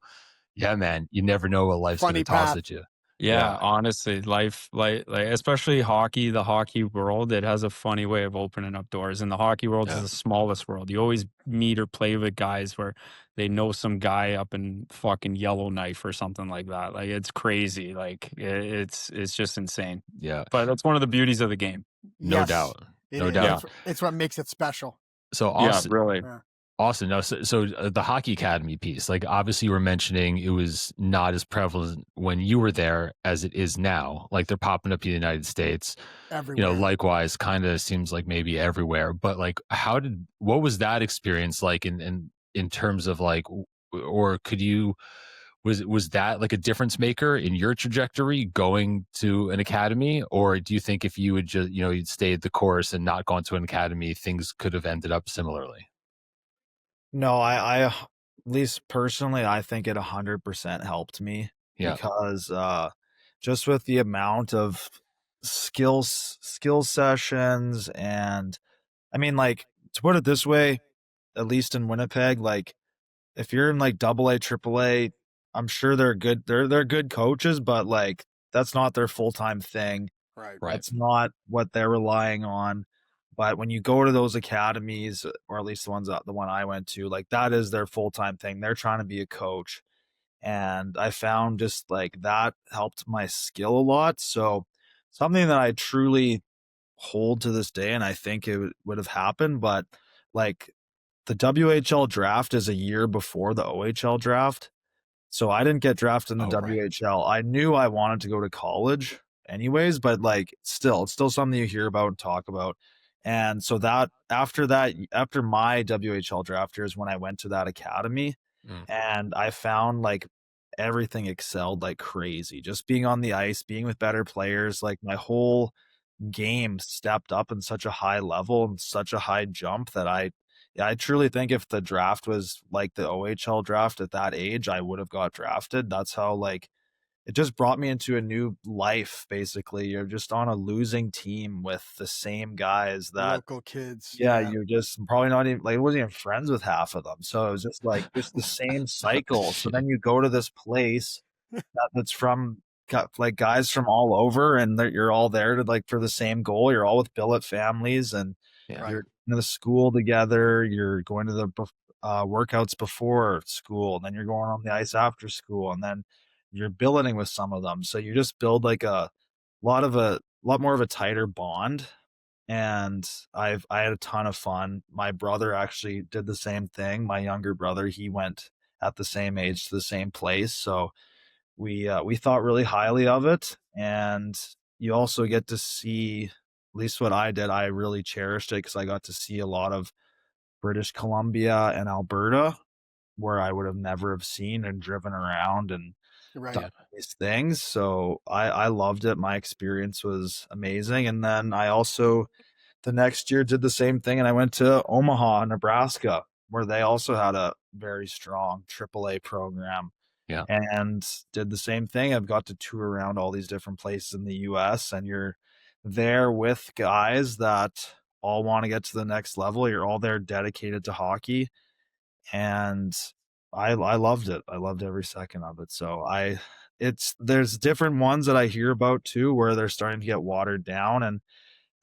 yeah, man, you never know what life's going to toss at you. Yeah, honestly, life, like especially hockey, the hockey world, it has a funny way of opening up doors. And the hockey world is the smallest world. You always meet or play with guys where they know some guy up in fucking Yellowknife or something like that. Like, it's crazy. Like, it's just insane. Yeah. But that's one of the beauties of the game. No doubt. No doubt. It's what makes it special. So Austin, really. Austin, no, so the hockey academy piece, like obviously you were mentioning it was not as prevalent when you were there as it is now. Like they're popping up in the United States. Everywhere. Likewise, kind of seems like maybe everywhere. But like, what was that experience like in terms of like, or could you, was that like a difference maker in your trajectory going to an academy? Or do you think if you would just, you'd stayed the course and not gone to an academy, things could have ended up similarly? No, I at least personally, I think it 100% helped me Yeah. because just with the amount of skill sessions, and I mean, like, to put it this way, at least in Winnipeg, like if you're in like double A, triple A, I'm sure they're good. They're good coaches, but like that's not their full-time thing. Right. Right. That's not what they're relying on. But when you go to those academies, or at least the one I went to, like that is their full-time thing. They're trying to be a coach. And I found just like that helped my skill a lot. So something that I truly hold to this day, and I think it would have happened, but like the WHL draft is a year before the OHL draft. So I didn't get drafted in the Right. WHL. I knew I wanted to go to college anyways, but like it's still something you hear about and talk about. And so after my WHL draft year is when I went to that academy, and I found like everything excelled like crazy. Just being on the ice, being with better players, like my whole game stepped up in such a high level and such a high jump that I truly think if the draft was like the OHL draft at that age, I would have got drafted. That's how like it just brought me into a new life. Basically, you're just on a losing team with the same guys that, Local kids. yeah, you're just probably not even like, I wasn't even friends with half of them. So it was just like just the same cycle. So then you go to this place that's from like guys from all over, and you're all there to like for the same goal. You're all with billet families, and Yeah. you're in the school together. You're going to the workouts before school, and then you're going on the ice after school, and then you're billeting with some of them. So you just build like a lot more of a tighter bond. And I had a ton of fun. My brother actually did the same thing. My younger brother, he went at the same age to the same place. So we thought really highly of it, and you also get to see, at least what I did, I really cherished it because I got to see a lot of British Columbia and Alberta where I would have never have seen and driven around and Right. done these things. So I loved it. My experience was amazing. And then I also the next year did the same thing, and I went to Omaha, Nebraska, where they also had a very strong AAA program. Yeah. And did the same thing. I've got to tour around all these different places in the US, and you're there with guys that all want to get to the next level. You're all there dedicated to hockey. And I loved it. I loved every second of it. So there's different ones that I hear about too, where they're starting to get watered down and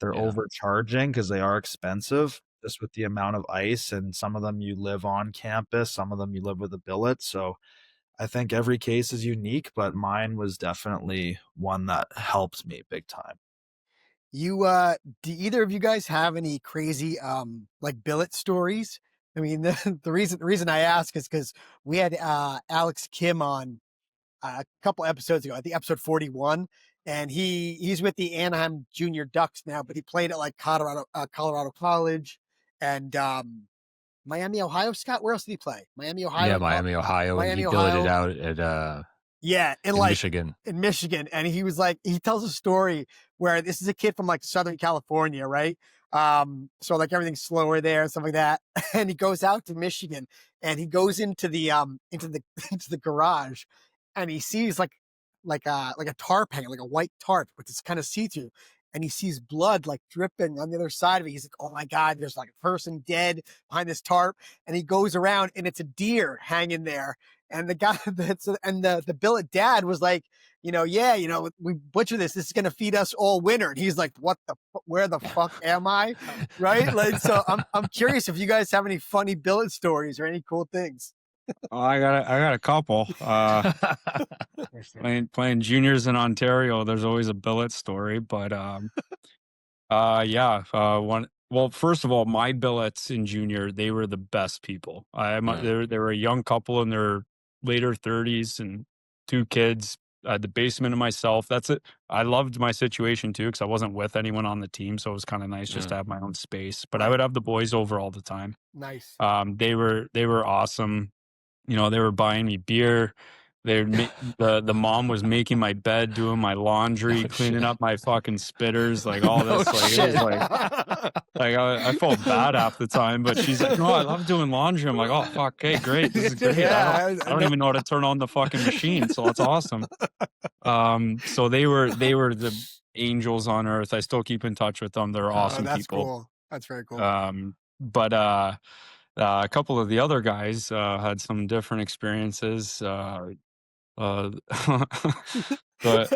they're overcharging because they are expensive just with the amount of ice. And some of them you live on campus, some of them you live with a billet. So I think every case is unique, but mine was definitely one that helped me big time. You do either of you guys have any crazy like billet stories? I mean, the reason I ask is because we had Alex Kim on a couple episodes ago, I think episode 41, and he's with the Anaheim Junior Ducks now, but he played at like Colorado College and Miami, Ohio. Scott, where else did he play? Miami, Ohio. Yeah, Miami, Ohio, and Miami, he billeted Ohio. out at Yeah, in like Michigan. in Michigan, and he was like, he tells a story where this is a kid from like Southern California, right? So like everything's slower there and stuff like that. And he goes out to Michigan, and he goes into the into the garage, and he sees like a tarp hanging, like a white tarp, which is kind of see through. And he sees blood like dripping on the other side of it. He's like, "Oh my God, there's like a person dead behind this tarp." And he goes around, and it's a deer hanging there. And the guy the billet dad was like, yeah, we butcher this. This is gonna feed us all winter. And he's like, where the fuck am I? Right? Like, so I'm curious if you guys have any funny billet stories or any cool things. Oh, I got a couple. Playing juniors in Ontario, there's always a billet story, but yeah, one Well, first of all, my billets in junior, they were the best people. They were a young couple in their later 30s and 2 kids. I had the basement to myself. That's it. I loved my situation too because I wasn't with anyone on the team, so it was kind of nice just to have my own space. But I would have the boys over all the time. Nice. They were awesome. You know, they were buying me beer. The mom was making my bed, doing my laundry, cleaning up my fucking spitters, like all this. It was like I felt bad half the time, but she's like, "No, I love doing laundry." I'm like, "Oh fuck, okay, great, this is great." I don't even know how to turn on the fucking machine, so that's awesome. So they were the angels on earth. I still keep in touch with them. They're awesome that's people. Cool. That's very cool. But a couple of the other guys had some different experiences. But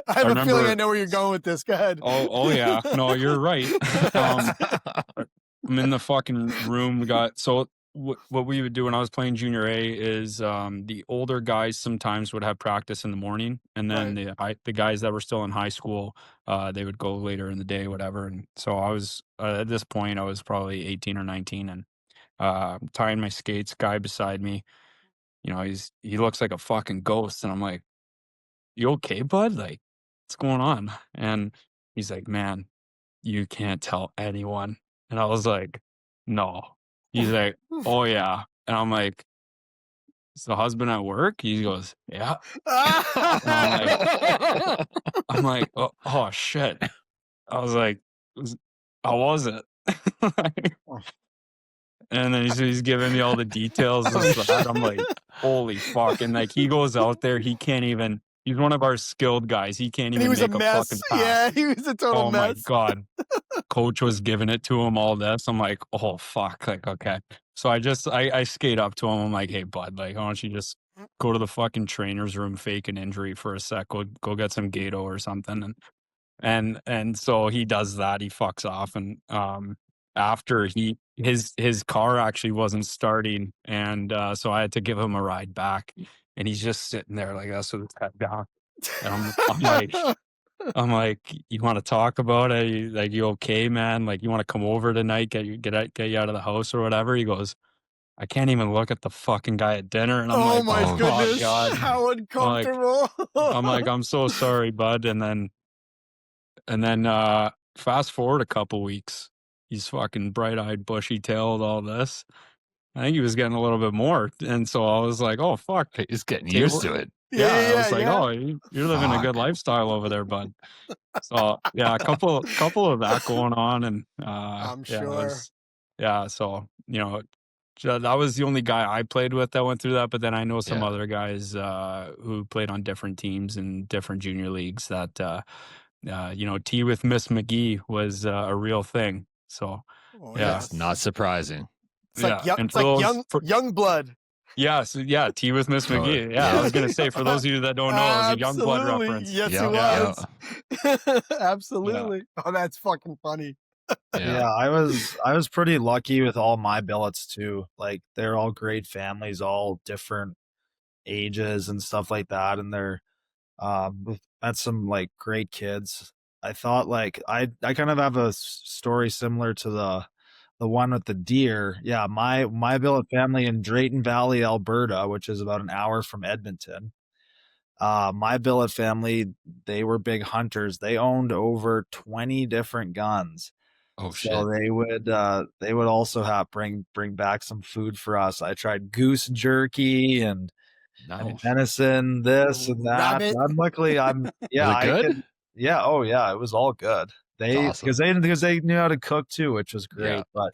I have a feeling I know where you're going with this. Go ahead. Oh yeah. No, you're right. I'm in the fucking room. What we would do when I was playing junior A is the older guys sometimes would have practice in the morning, and then the guys that were still in high school, they would go later in the day, whatever. And so I was at this point I was probably 18 or 19, and tying my skates. Guy beside me, you know, he looks like a fucking ghost, and I'm like, "You okay, bud? Like, what's going on?" And he's like, "Man, you can't tell anyone." And I was like, "No." He's like, "Oh yeah." And I'm like, "Is the husband at work?" He goes, "Yeah." And I'm like, oh shit. I was like, "How was it?" And then he's giving me all the details and stuff. I'm like, holy fuck. And like, he goes out there, he can't even, he's one of our skilled guys. He can't even make a fucking pass. Yeah, he was a total mess. Oh my God. Coach was giving it to him, all this. I'm like, oh fuck. Like, okay. So I skate up to him. I'm like, "Hey bud, like, why don't you just go to the fucking trainer's room, fake an injury for a sec, go get some Gato or something." And so he does that. He fucks off. And after his car actually wasn't starting, and so I had to give him a ride back, and he's just sitting there like this with his head down. And I'm like, "You want to talk about it? Like, you okay, man? Like, you want to come over tonight, get you out of the house or whatever?" He goes, "I can't even look at the fucking guy at dinner." And I'm like, my goodness, God. how uncomfortable. I'm like, "I'm so sorry, bud." And then fast forward a couple weeks, he's fucking bright-eyed, bushy-tailed, all this. I think he was getting a little bit more, and so I was like, "Oh fuck, he's getting used to it." I was like, "Oh, you're living a good lifestyle over there, bud." So yeah, a couple of that going on, and I'm sure. So you know, that was the only guy I played with that went through that. But then I know some other guys who played on different teams in different junior leagues that you know, tea with Miss McGee was a real thing. So That's not surprising. It's like young blood. Yeah, so tea with Miss McGee. Yeah, I was gonna say, for those of you that don't know, it was a young blood reference. Yes, it was. Absolutely. Yeah. Oh, that's fucking funny. Yeah, I was pretty lucky with all my billets too. Like, they're all great families, all different ages and stuff like that, and they're met some like great kids. I thought, like, I kind of have a story similar to the one with the deer. Yeah, my billet family in Drayton Valley, Alberta, which is about an hour from Edmonton. My billet family, they were big hunters. They owned over 20 different guns. Oh shit! So they would also have bring back some food for us. I tried goose jerky and venison, this and that. Luckily, was it good? Oh yeah, it was all good. Because they knew how to cook too, which was great. Yeah. But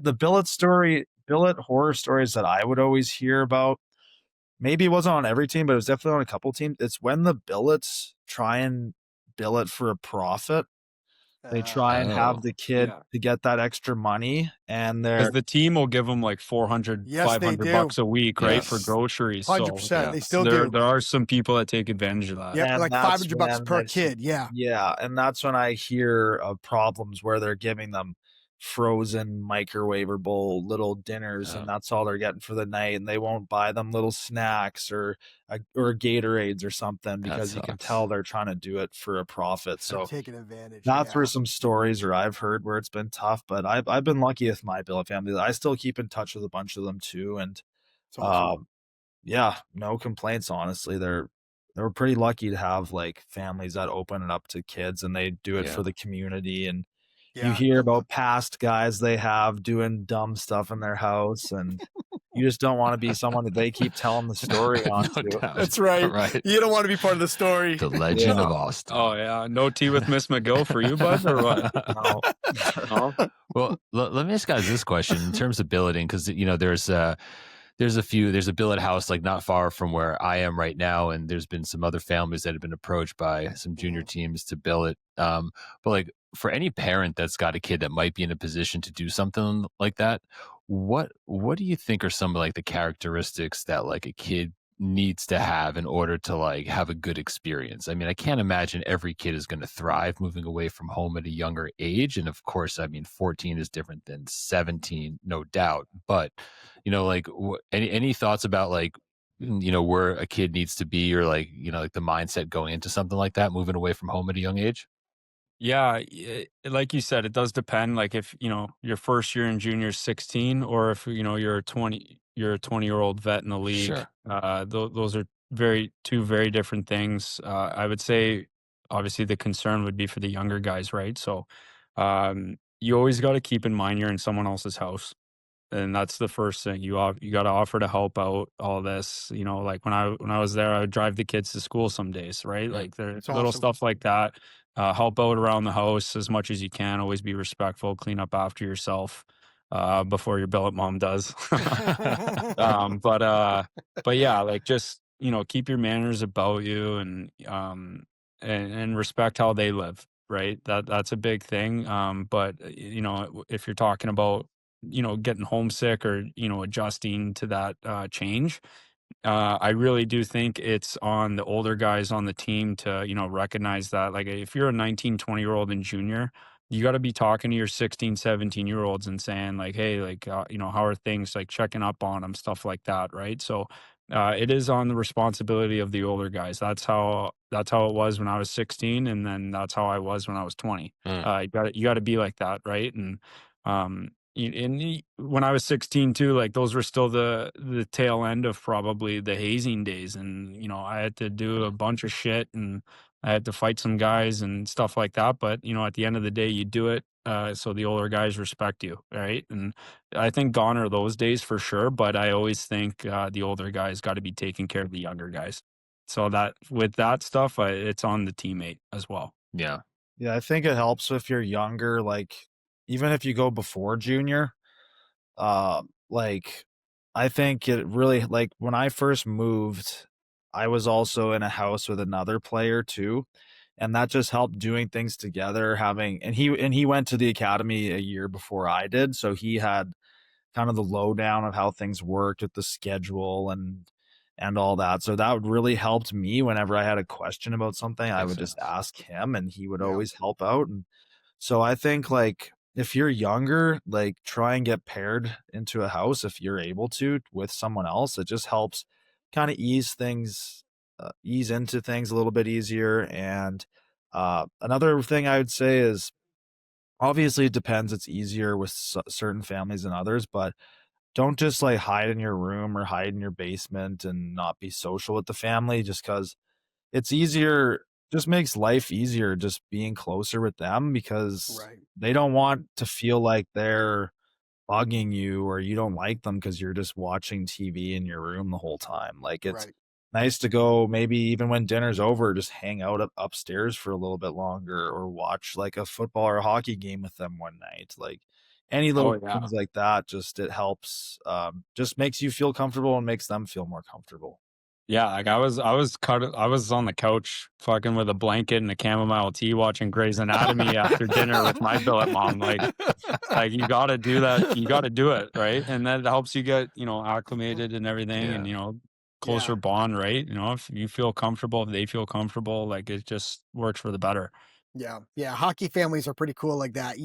the billet horror stories that I would always hear about, maybe it wasn't on every team, but it was definitely on a couple teams. It's when the billets try and billet for a profit. They try and have the kid to get that extra money, and because the team will give them like 400, 500 bucks a week, right, for groceries. 100%. They still do. There are some people that take advantage of that. Yeah, like 500 bucks per kid. Yeah. Yeah, and that's when I hear of problems where they're giving them frozen microwavable little dinners, and that's all they're getting for the night, and they won't buy them little snacks or Gatorades or something because you can sucks. tell they're trying to do it for a profit. They're So taking advantage. that's where Yeah. some stories or I've heard where it's been tough, but I've been lucky with my billet family. I still keep in touch with a bunch of them too, and It's awesome. yeah, no complaints, honestly. They were pretty lucky to have like families that open it up to kids and they do it Yeah. for the community. And you Yeah, hear I about love- past guys they have doing dumb stuff in their house, and you just don't want to be someone that they keep telling the story on No to. doubt. That's right. Right. You don't want to be part of the story. The Legend Yeah. of Austin. Oh yeah, no tea with Miss McGill for you, bud, or what? No. No. Well, let me ask guys this question in terms of billeting, because there's a billet house like not far from where I am right now, and there's been some other families that have been approached by some junior teams to billet. But like for any parent that's got a kid that might be in a position to do something like that, what do you think are some of like the characteristics that like a kid needs to have in order to like have a good experience? I mean, I can't imagine every kid is going to thrive moving away from home at a younger age, and of course, I mean, 14 is different than 17, no doubt. But like any thoughts about like where a kid needs to be, or like like the mindset going into something like that, moving away from home at a young age? Yeah, like you said, it does depend. Like if your first year in junior is 16, or if you're a 20-year-old vet in the league. Sure. Those are two very different things. I would say, obviously, the concern would be for the younger guys, right? So, you always got to keep in mind you're in someone else's house. And that's the first thing you got to offer to help out all this. Like when I was there, I would drive the kids to school some days, right? Yeah. Like there's It's little awesome. stuff like that. Help out around the house as much as you can. Always be respectful. Clean up after yourself before your billet mom does. But yeah, like just keep your manners about you, and respect how they live. Right. That's a big thing. But if you're talking about getting homesick or adjusting to that change, I really do think it's on the older guys on the team to recognize that. Like if you're a 19, 20-year-old in junior, you got to be talking to your 16, 17-year-olds and saying like, hey, like how are things, like checking up on them, stuff like that, right? So it is on the responsibility of the older guys. That's how it was when I was 16, and then that's how I was when I was 20. You got to be like that, right? And when I was 16 too, like those were still the tail end of probably the hazing days, and I had to do a bunch of shit, and I had to fight some guys and stuff like that. But at the end of the day, you do it so the older guys respect you, right? And I think gone are those days for sure. But I always think the older guys got to be taking care of the younger guys. So that with that stuff, it's on the teammate as well. Yeah. Yeah, I think it helps if you're younger, like even if you go before junior, like I think it really, like when I first moved, I was also in a house with another player too, and that just helped doing things together, and he went to the academy a year before I did, so he had kind of the lowdown of how things worked with the schedule and all that. So that would really helped me whenever I had a question about something. I Makes would just sense. ask him and he would Yeah. always help out. And so I think like if you're younger, like try and get paired into a house if you're able to with someone else. It just helps kind of ease into things a little bit easier. And another thing I would say is obviously it depends. It's easier with certain families than others, but don't just like hide in your room or hide in your basement and not be social with the family just because it's easier, just makes life easier just being closer with them because Right. they don't want to feel like they're bugging you or you don't like them because you're just watching TV in your room the whole time. Like it's Right. nice to go, maybe even when dinner's over, just hang out upstairs for a little bit longer or watch like a football or a hockey game with them one night. Like any little yeah. things like that, just it helps, just makes you feel comfortable and makes them feel more comfortable. Yeah, like I was on the couch fucking with a blanket and a chamomile tea watching Grey's Anatomy after dinner with my billet mom. Like you got to do that. You got to do it, right? And that helps you get acclimated and everything, and closer Yeah. bond, right? If you feel comfortable, if they feel comfortable, like it just works for the better. Yeah. Yeah. Hockey families are pretty cool like that.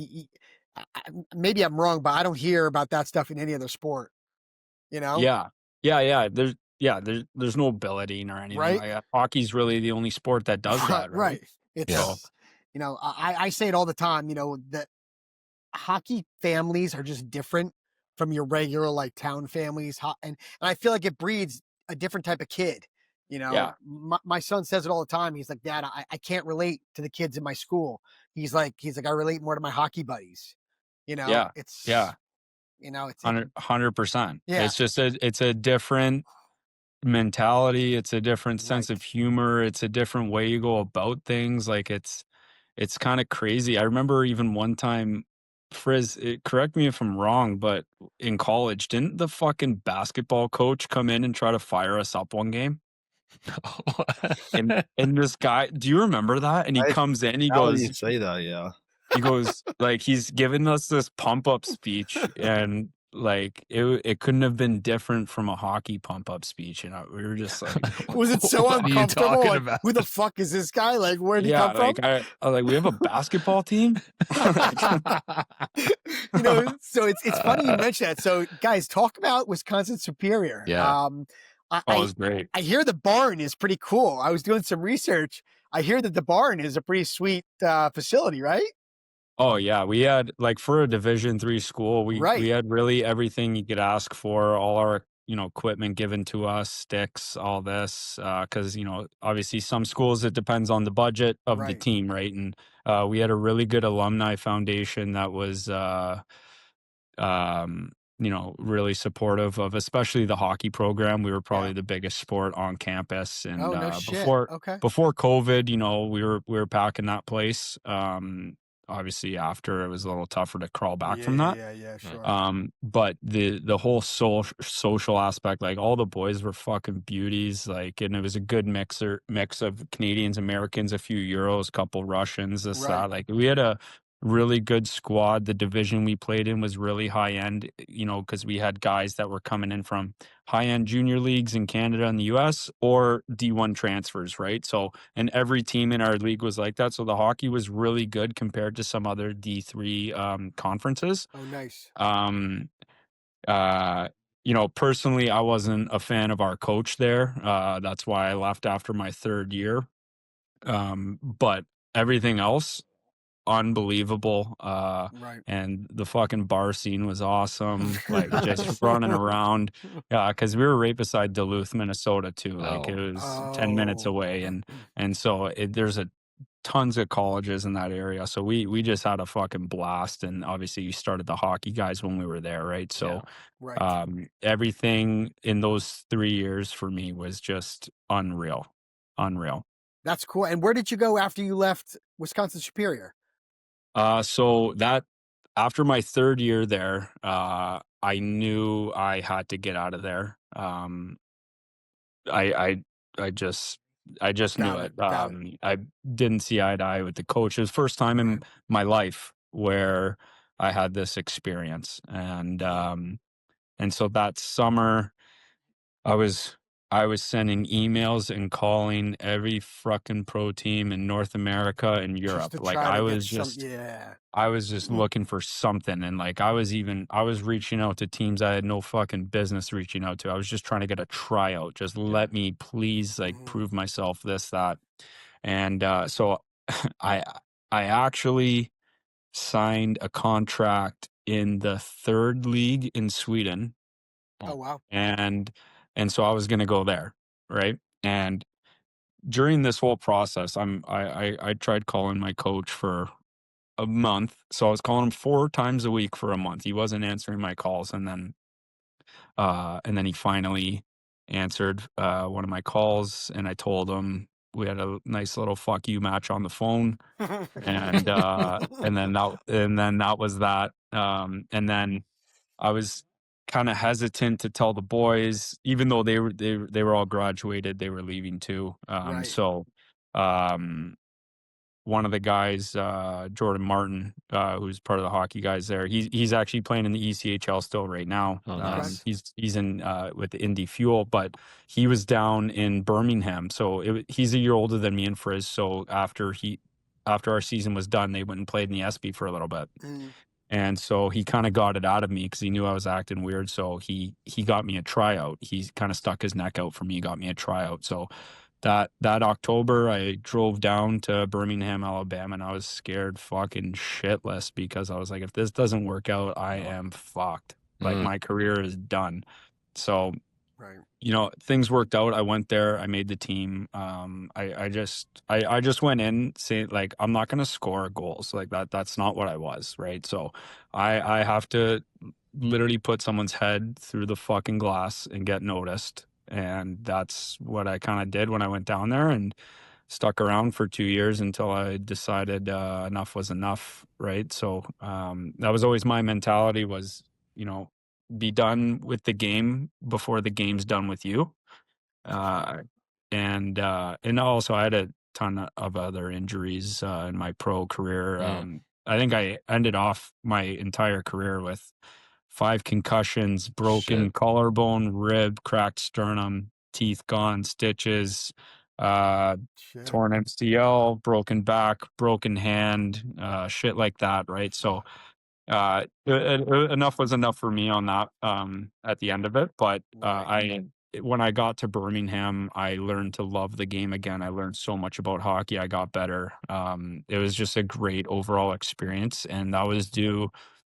maybe I'm wrong, but I don't hear about that stuff in any other sport. You know? Yeah. There's no billeting or anything Right? like that. Hockey's really the only sport that does that, right? Right. It's, Yeah. you know, I say it all the time, you know, that hockey families are just different from your regular like town families. And I feel like it breeds a different type of kid. You know, Yeah. my son says it all the time. He's like, Dad, I can't relate to the kids in my school. He's like, I relate more to my hockey buddies. You know, Yeah. it's, Yeah. you know, it's, 100%. yeah, It's just it's a different mentality. It's a different sense right. of humor. It's a different way you go about things. Like it's kind of crazy. I remember even one time, correct me if I'm wrong, but in college, didn't the fucking basketball coach come in and try to fire us up one game? And this guy, do you remember that? And he comes in, he Now that you goes, say that, yeah. like, he's giving us this pump up speech, and like it couldn't have been different from a hockey pump up speech. And we were just like, Was it so What are you uncomfortable? talking Like, about? who the fuck is this guy? Like, where'd he yeah, come from? like I was like, we have a basketball team. You know, so it's funny you mentioned that. So guys, talk about Wisconsin Superior. Yeah. I, Oh, it was great. I hear the barn is pretty cool. I was doing some research. I hear that the barn is a pretty sweet facility, right? Oh yeah, we had, like, for a Division III school, we Right. had really everything you could ask for. All our equipment given to us, sticks, all this, because obviously some schools it depends on the budget of the Right. team, right? And we had a really good alumni foundation that was really supportive of especially the hockey program. We were probably the biggest sport on campus, and Oh, no shit. before Okay. COVID, we were packing that place. Obviously after it was a little tougher to crawl back from that. Yeah, sure. But the whole social aspect, like all the boys were fucking beauties, like, and it was a good mix of Canadians, Americans, a few Euros, couple Russians, this, Right. that. Like, we had a really good squad. The division we played in was really high end, because we had guys that were coming in from high end junior leagues in Canada and the US, or D1 transfers, right? So, and every team in our league was like that. So the hockey was really good compared to some other D3 conferences. Oh, nice. Personally, I wasn't a fan of our coach there. That's why I left after my third year. But everything else, unbelievable. Right. And the fucking bar scene was awesome. Like, just running around. Yeah, because we were right beside Duluth, Minnesota too. Like, it was 10 minutes away, and so there's tons of colleges in that area. So we just had a fucking blast. And obviously you started the hockey guys when we were there, right? So Right. everything in those 3 years for me was just unreal. That's cool. And where did you go after you left Wisconsin Superior? So that after my third year there, I knew I had to get out of there. I just knew Got it. it. Got it. I didn't see eye to eye with the coach. It was the first time in my life where I had this experience, and so that summer, I was sending emails and calling every fucking pro team in North America and Just Europe. to Like, try I to was get some, just yeah. I was just looking for something, and like I was reaching out to teams I had no fucking business reaching out to. I was just trying to get a tryout. Just let me please, like, prove myself, this, that. And so I actually signed a contract in the third league in Sweden, Oh, wow. and so I was going to go there, right? And during this whole process, I tried calling my coach for a month. So I was calling him 4 times a week for a month. He wasn't answering my calls, and then he finally answered one of my calls, and I told him we had a nice little fuck you match on the phone, and then that was that. And then I was kind of hesitant to tell the boys, even though they were all graduated, they were leaving too. Right. So one of the guys, Jordan Martin, who's part of the hockey guys there, he's actually playing in the ECHL still right now. Oh, nice. He's in with the Indy Fuel, but he was down in Birmingham. So he's a year older than me and Frizz. So after our season was done, they went and played in the SB for a little bit. And so he kind of got it out of me because he knew I was acting weird. So he got me a tryout. He kind of stuck his neck out for me, got me a tryout. So that October, I drove down to Birmingham, Alabama, and I was scared fucking shitless because I was like, if this doesn't work out, I am fucked. Like my career is done. So, Right. you know, things worked out. I went there. I made the team. I just went in saying like, I'm not going to score goals like that. That's not what I was. Right. So I have to literally put someone's head through the fucking glass and get noticed. And that's what I kind of did when I went down there and stuck around for 2 years until I decided enough was enough. Right. So that was always my mentality was, you know, be done with the game before the game's done with you. And also I had a ton of other injuries in my pro career. I think I ended off my entire career with 5 concussions, broken collarbone, rib, cracked sternum, teeth gone, stitches, torn MCL, broken back, broken hand, shit like that. Right. So enough was enough for me on that at the end of it. But when I got to Birmingham, I learned to love the game again. I learned so much about hockey. I got better. It was just a great overall experience, and that was due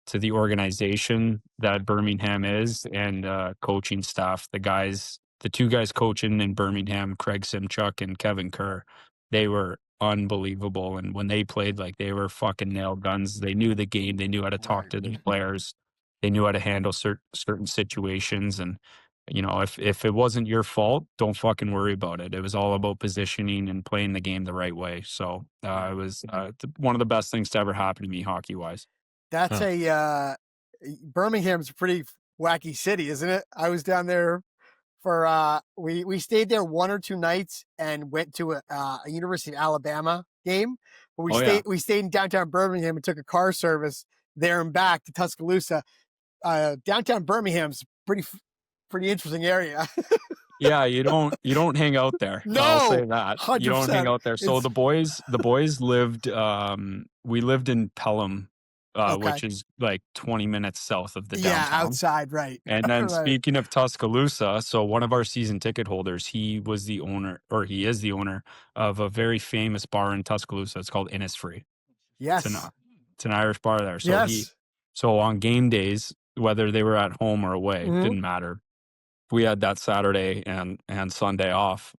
to the organization that Birmingham is and coaching staff. The 2 guys coaching in Birmingham, Craig Simchuk and Kevin Kerr, they were unbelievable. And when they played, like, they were fucking nail guns. They knew the game. They knew how to talk to the players. They knew how to handle certain situations. And, you know, if it wasn't your fault, don't fucking worry about it. It was all about positioning and playing the game the right way. So it was one of the best things to ever happen to me hockey wise. That's Birmingham's a pretty wacky city, isn't it? I was down there for we stayed there 1 or 2 nights and went to a University of Alabama game. But we stayed in downtown Birmingham and took a car service there and back to Tuscaloosa. Downtown Birmingham's pretty interesting area. Yeah, you don't hang out there. No, I'll say that. 100%. You don't hang out there. So the boys lived we lived in Pelham, which is like 20 minutes south of the downtown. Yeah, outside, right. And then speaking of Tuscaloosa, so one of our season ticket holders, he is the owner of a very famous bar in Tuscaloosa. It's called Innisfree. Yes. It's an Irish bar there. So so on game days, whether they were at home or away, didn't matter. We had that Saturday and Sunday off.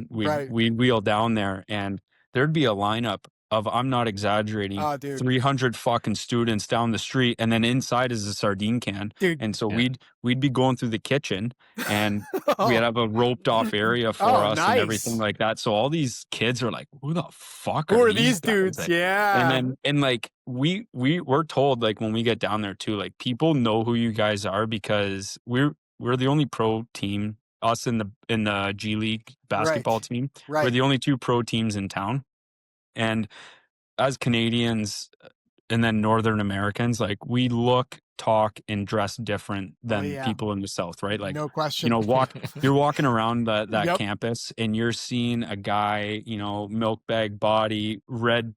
We'd wheel down there and there'd be a lineup of, I'm not exaggerating, 300 fucking students down the street, and then inside is a sardine can. Dude, and so we'd be going through the kitchen, and we'd have a roped off area for us and everything like that. So all these kids are like, who the fuck who are these dudes? Like, yeah. And like we're told, like, when we get down there too, like, people know who you guys are because we're the only pro team, us in the G League basketball team. We're the only 2 pro teams in town. And as Canadians and then Northern Americans, like, we look, talk, and dress different than people in the South, right? Like, no question. You know, you're walking around that campus and you're seeing a guy, you know, milk bag body, red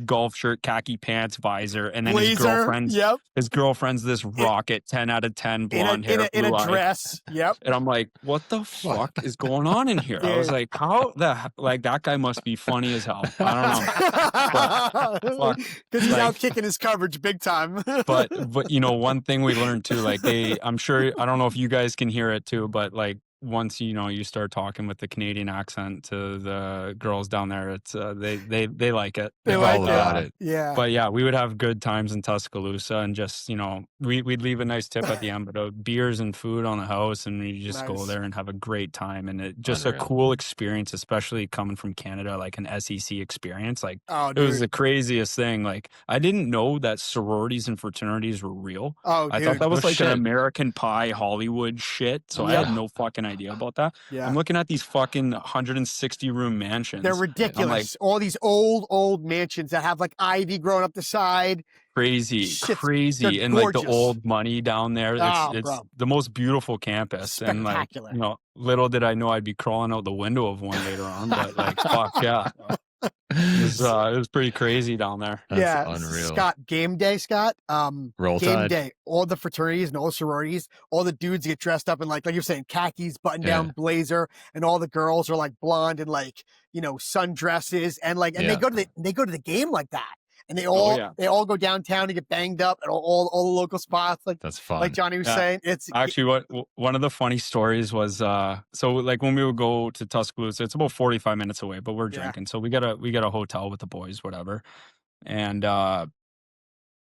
golf shirt, khaki pants, visor, and then Blazer, his girlfriend's this rocket, 10 out of 10, blonde hair, in a dress. Yep. And I'm like, what the fuck is going on in here? I was like, that guy must be funny as hell. I don't know. Because he's out kicking his coverage big time. but you know, one thing we learned too, like, I'm sure, I don't know if you guys can hear it too, but like, once, you know, you start talking with the Canadian accent to the girls down there, it's they like it. They like it. Yeah. But yeah, we would have good times in Tuscaloosa, and just, you know, we'd leave a nice tip at the end, but beers and food on the house, and we just go there and have a great time. And it just a cool experience, especially coming from Canada, like an SEC experience. Like, it was the craziest thing. Like, I didn't know that sororities and fraternities were real. I thought that was like an American Pie Hollywood shit. So I had no fucking idea about that. I'm looking at these fucking 160 room mansions. They're ridiculous. Like, all these old mansions that have like ivy growing up the side. Crazy. And like the old money down there. It's the most beautiful campus. And like, you know, little did I know I'd be crawling out the window of one later on, but like, fuck yeah. It was pretty crazy down there. That's yeah, unreal. Scott, game day, Scott. Roll Game Tide. day. All the fraternities and all the sororities, all the dudes get dressed up in like you're saying, khakis, button down blazer, and all the girls are like blonde and like sundresses and they go to the game like that. And they all go downtown to get banged up at all the local spots. Like that's fun. Like Johnny was saying, it's actually one of the funny stories was so like when we would go to Tuscaloosa, it's about 45 minutes away, but we're drinking, so we got a hotel with the boys, whatever. And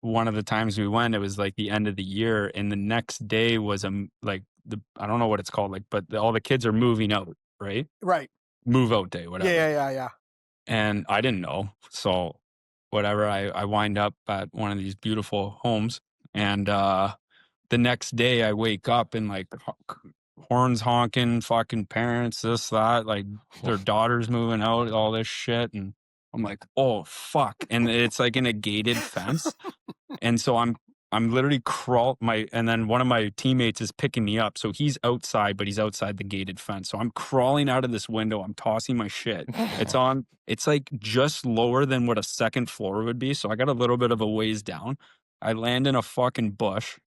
one of the times we went, it was like the end of the year, and the next day was I don't know what it's called, like, but all the kids are moving out, right? Right. Move out day, whatever. Yeah. And I didn't know, so whatever. I wind up at one of these beautiful homes, and the next day I wake up and like horns honking, fucking parents, this, that, like their daughter's moving out, all this shit. And I'm like, oh fuck. And it's like in a gated fence. And so I'm literally and then one of my teammates is picking me up. So he's outside, but he's outside the gated fence. So I'm crawling out of this window. I'm tossing my shit. It's like just lower than what a second floor would be. So I got a little bit of a ways down. I land in a fucking bush.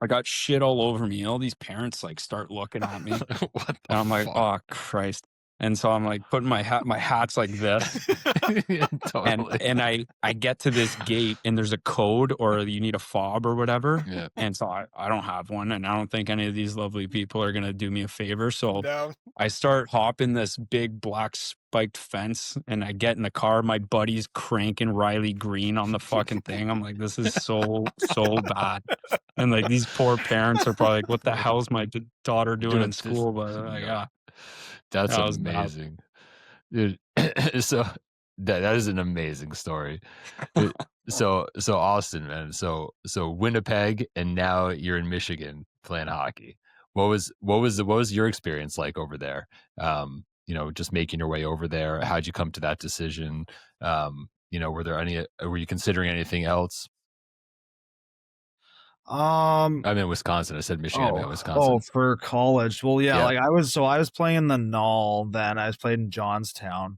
I got shit all over me. All these parents like start looking at me. What and I'm like, oh Christ. And so I'm like putting my hat's like this. Yeah, totally. And I get to this gate and there's a code or you need a fob or whatever. Yeah. And so I don't have one, and I don't think any of these lovely people are gonna do me a favor. So I start hopping this big black spiked fence, and I get in the car. My buddy's cranking Riley Green on the fucking thing. I'm like, this is so bad. And like these poor parents are probably like, what the hell's my daughter doing in school? But yeah. That's amazing. Dude, so that is an amazing story. So Austin, man. So Winnipeg, and now you're in Michigan playing hockey. What was your experience like over there? Just making your way over there. How'd you come to that decision? Were you considering anything else? I'm in Wisconsin. I said Michigan. I'm in Wisconsin. Oh, for college. Well, yeah. Like I was playing in the Null. Then I was playing in Johnstown.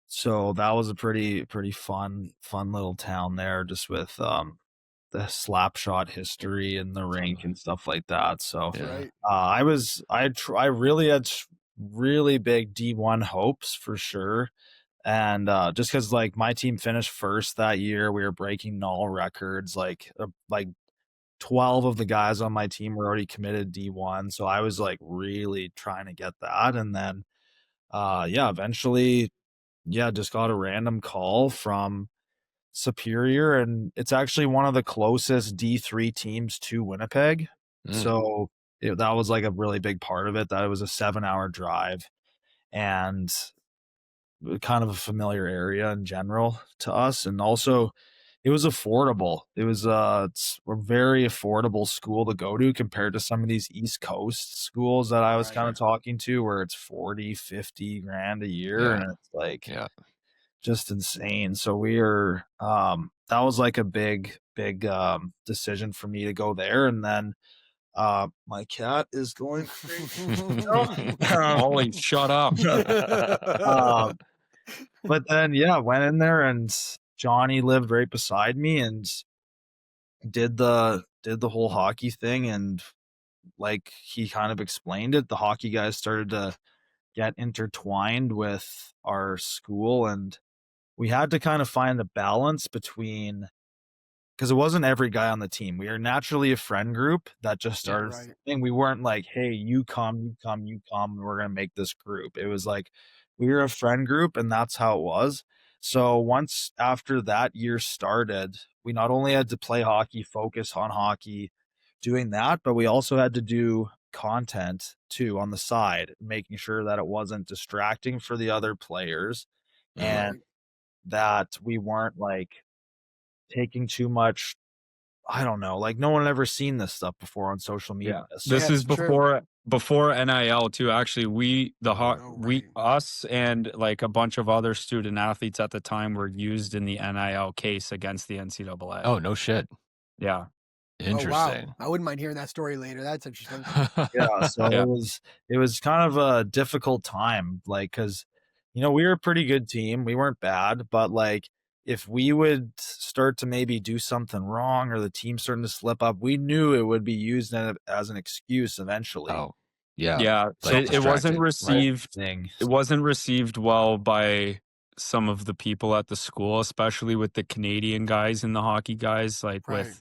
So that was a pretty fun little town there, just with the slap shot history and the rink and stuff like that. So I really had really big D1 hopes for sure. And just because like my team finished first that year, we were breaking Null records. Like 12 of the guys on my team were already committed D1. So I was like really trying to get that. And then, eventually, just got a random call from Superior. And it's actually one of the closest D3 teams to Winnipeg. So that was like a really big part of it, that it was a 7-hour drive and kind of a familiar area in general to us. And also, it was affordable. It was it's a very affordable school to go to compared to some of these East Coast schools that I was kind of talking to, where it's 40-50 grand a year. And it's like just insane. So we were that was like a big decision for me to go there. And then my cat is going Ollie, shut up. But then went in there, and Johnny lived right beside me and did the whole hockey thing. And like he kind of explained it, the hockey guys started to get intertwined with our school, and we had to kind of find a balance between, because it wasn't every guy on the team. We are naturally a friend group that just started and we weren't like, hey, you come, we're gonna make this group. It was like we were a friend group, and that's how it was. So once after that year started, we not only had to play hockey, focus on hockey, doing that, but we also had to do content too on the side, making sure that it wasn't distracting for the other players and that we weren't like taking too much. I don't know, like no one had ever seen this stuff before on social media. So this is before NIL too. Actually, us and like a bunch of other student athletes at the time were used in the NIL case against the NCAA. Oh, no shit. Yeah. Interesting. Oh, wow. I wouldn't mind hearing that story later. That's interesting. So it was kind of a difficult time, like, because we were a pretty good team. We weren't bad, but like if we would start to maybe do something wrong or the team starting to slip up, we knew it would be used as an excuse eventually. Oh, yeah. Yeah, Like it wasn't distracting. received. Thing. It wasn't received well by some of the people at the school, especially with the Canadian guys and the hockey guys, like Right. with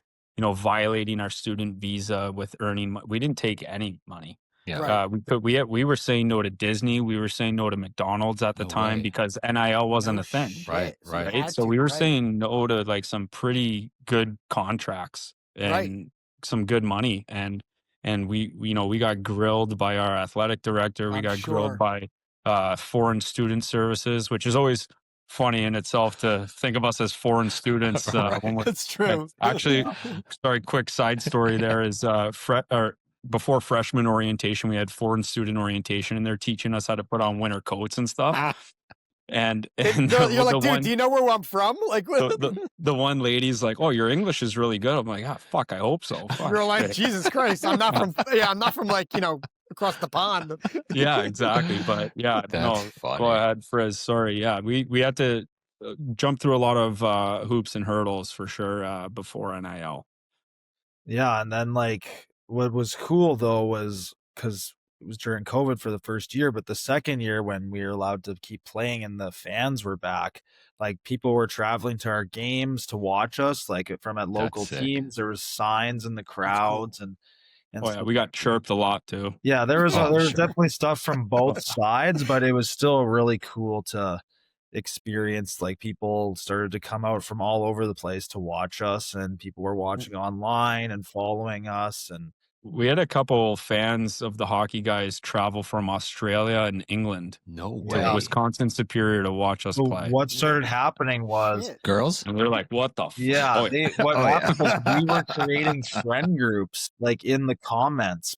violating our student visa, with earning. We didn't take any money. Yeah. Right. We were saying no to Disney. We were saying no to McDonald's at the No time way. because NIL wasn't No a thing. shit. Right, So you right. had So to, we were right. saying no to like some pretty good contracts and Right. some good money, and we got grilled by our athletic director. We I'm got sure. grilled by foreign student services, which is always funny in itself to think of us as foreign students. When we're, That's true. actually, sorry, quick side story there is before freshman orientation, we had foreign student orientation, and they're teaching us how to put on winter coats and stuff. And You're like, dude, do you know where I'm from? Like, the one lady's like, "Oh, your English is really good." I'm like, "Ah, fuck, I hope so." Fuck. you're like, Jesus Christ, I'm not from like across the pond. Yeah, exactly. But yeah, That's no, funny. go ahead, Frizz. Sorry. Yeah, we had to jump through a lot of hoops and hurdles for sure before NIL. Yeah, and then like what was cool though was because it was during COVID for the first year, but the second year when we were allowed to keep playing and the fans were back, like people were traveling to our games to watch us, like from at local sick. teams. There was signs in the crowds and Oh yeah, stuff we got like that. chirped a lot too. Yeah, there was Oh, there was sure. definitely stuff from both sides, but it was still really cool to experience. Like people started to come out from all over the place to watch us, and people were watching online and following us. And We had a couple fans of the hockey guys travel from Australia and England No to way. Wisconsin Superior to watch us so play. what started happening was Shit. Girls? And we were like, "What the?" Yeah, Oh, what Oh, yeah. happened was we were creating friend groups, like in the comments.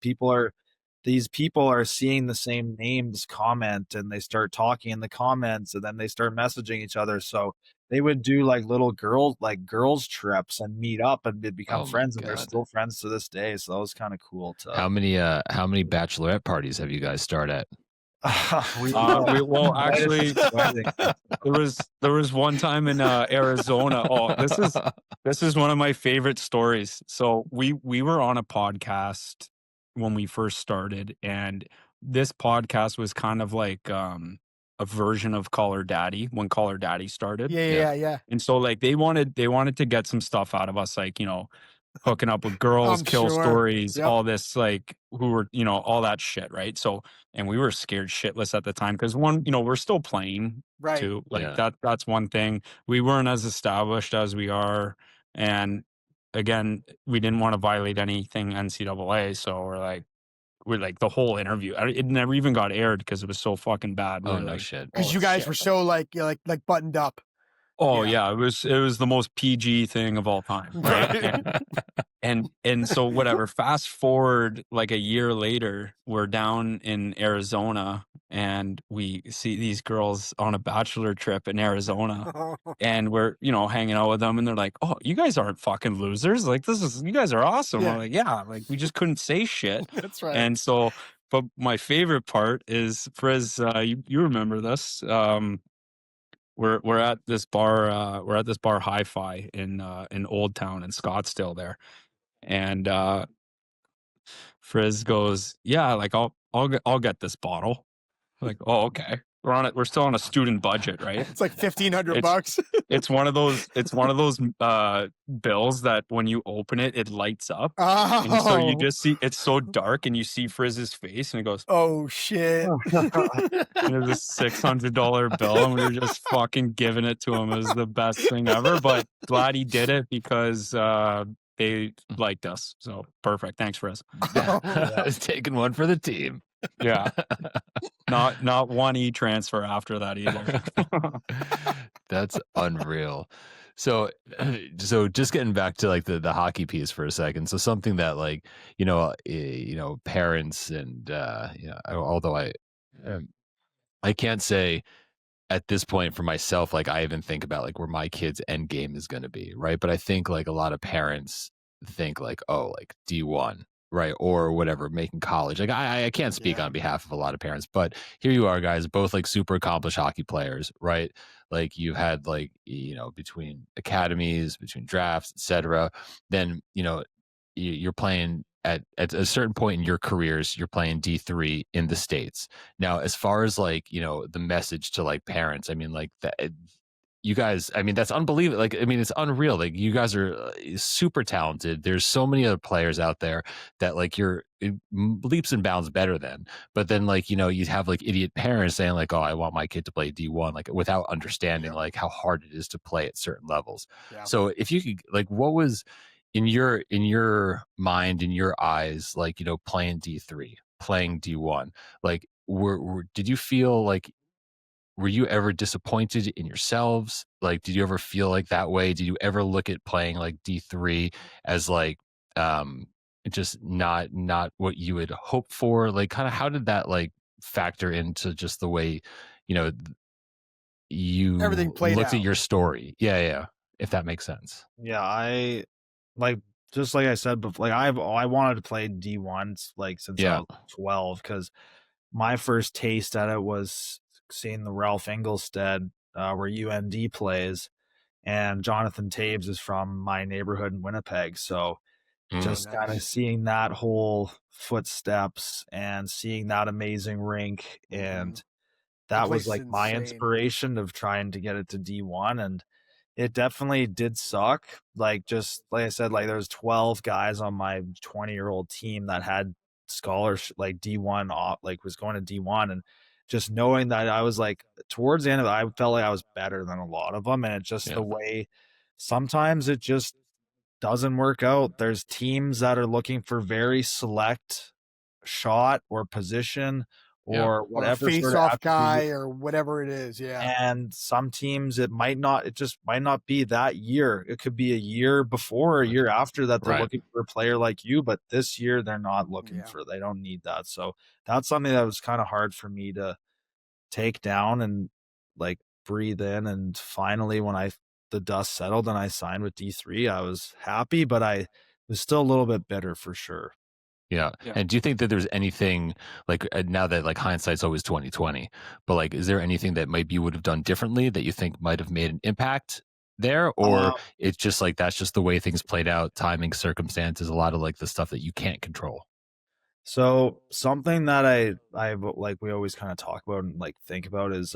These people are seeing the same names comment and they start talking in the comments and then they start messaging each other. So they would do like little girls trips and meet up and they'd become Oh my friends, and they're God. still friends to this day. So that was kind of cool to How many bachelorette parties have you guys started at? well, actually, there was one time in Arizona. Oh, this is one of my favorite stories. So we were on a podcast when we first started, and this podcast was kind of like a version of Call Her Daddy when Call Her Daddy started. Yeah. And so like they wanted to get some stuff out of us, like hooking up with girls, I'm kill sure. stories, Yep. all this, like who were all that shit, right? So, and we were scared shitless at the time because one, we're still playing Right. too, like Yeah. that's one thing. We weren't as established as we are, and again, we didn't want to violate anything NCAA, so we're like the whole interview. It never even got aired because it was so fucking bad. We Oh were no like, shit. Because you guys were so like buttoned up. oh Yeah. yeah, it was the most PG thing of all time, right? Right. And so whatever, fast forward like a year later, we're down in Arizona and we see these girls on a bachelor trip in Arizona, and we're hanging out with them, and they're like, "Oh, you guys aren't fucking losers, like you guys are awesome." Yeah. I'm like, "Yeah," like we just couldn't say shit. That's right. And so, but my favorite part is, Frizz, you remember this. We're at this bar Hi-Fi in Old Town in Scottsdale there. And Frizz goes, "Yeah, like I'll get this bottle." Like, "Oh, okay." We're still on a student budget, right? It's like $1,500. It's one of those bills that when you open it, it lights up. And so you Oh. just see, it's so dark, and you see Frizz's face, and it goes, Oh shit. and it's a $600 bill, and we were just fucking giving it to him. It was the best thing ever. But glad he did it because they liked us. So perfect. Thanks, Frizz. I was taking one for the team. Yeah. Not one e-transfer after that either. That's unreal. So just getting back to like the hockey piece for a second. So something that like, parents and, although I can't say at this point for myself, like I even think about like where my kid's end game is going to be. Right. But I think like a lot of parents think like, oh, like D1, right, or whatever, making college. Like I can't speak on behalf of a lot of parents, but here you are, guys, both like super accomplished hockey players, right? Like you've had like between academies, between drafts, etc. Then you're playing at a certain point in your careers, you're playing D3 in the States. Now, as far as like the message to like parents, I mean, like that. You guys, I mean, that's unbelievable. Like, I mean, it's unreal. Like, you guys are super talented. There's so many other players out there that like you're leaps and bounds better than. But then like, you'd have like idiot parents saying like, oh, I want my kid to play D1, like without understanding like how hard it is to play at certain levels. Yeah. So if you could, like, what was in your mind, in your eyes, like, playing D3, playing D1, like, did you feel like, were you ever disappointed in yourselves? Like, did you ever feel like that way? Did you ever look at playing like D3 as like just not what you had hoped for? Like, kind of how did that like factor into just the way you know Everything you played looked at out. your story? Yeah, if that makes sense. Yeah, I like just like I said before, like I wanted to play D1 like since I Yeah. was 12 because my first taste at it was seeing the Ralph Engelstead where UND plays, and Jonathan Taves is from my neighborhood in Winnipeg, so just kind of nice. seeing that whole footsteps and seeing that amazing rink, Mhm. and The that place was is like my insane. inspiration of trying to get it to D1, and it definitely did suck. Like, just like I said, like there was 12 guys on my 20-year-old team that had scholarship, like D1, like was going to D1, and just knowing that I was like towards the end of it, I felt like I was better than a lot of them, and it's just Yeah. the way sometimes it just doesn't work out. There's teams that are looking for very select shot or position Yeah. or Or a whatever sort of face-off attribute, guy or whatever it is. Yeah. and some teams it just might not be that year. It could be a year before or a year after that they're Right. looking for a player like you, but this year they're not looking Yeah. for, they don't need that. So that's something that was kind of hard for me to take down and like breathe in. And finally when the dust settled and I signed with D3, I was happy, but I was still a little bit bitter for sure. Yeah. Yeah. And do you think that there's anything like now that like hindsight's always 2020, but like is there anything that maybe you would have done differently that you think might have made an impact there? Or it's just like that's just the way things played out, timing, circumstances, a lot of like the stuff that you can't control? So something that I like we always kind of talk about and like think about is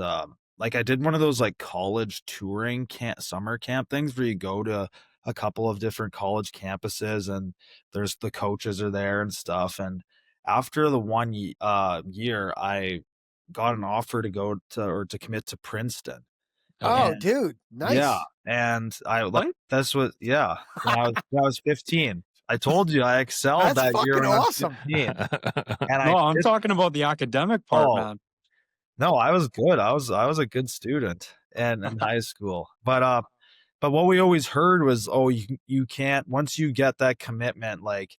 like I did one of those like college touring summer camp things where you go to a couple of different college campuses and there's the coaches are there and stuff. And after the year, I got an offer to go to or to commit to Princeton. Oh, And dude. Nice. yeah, and I like What? that's what when I was 15. I told you I excelled That's that year fucking when I was awesome. 15. And No, I I'm did, talking about the academic part, oh, man. no, I was good. I was a good student and in high school. But what we always heard was, oh, you can't, once you get that commitment, like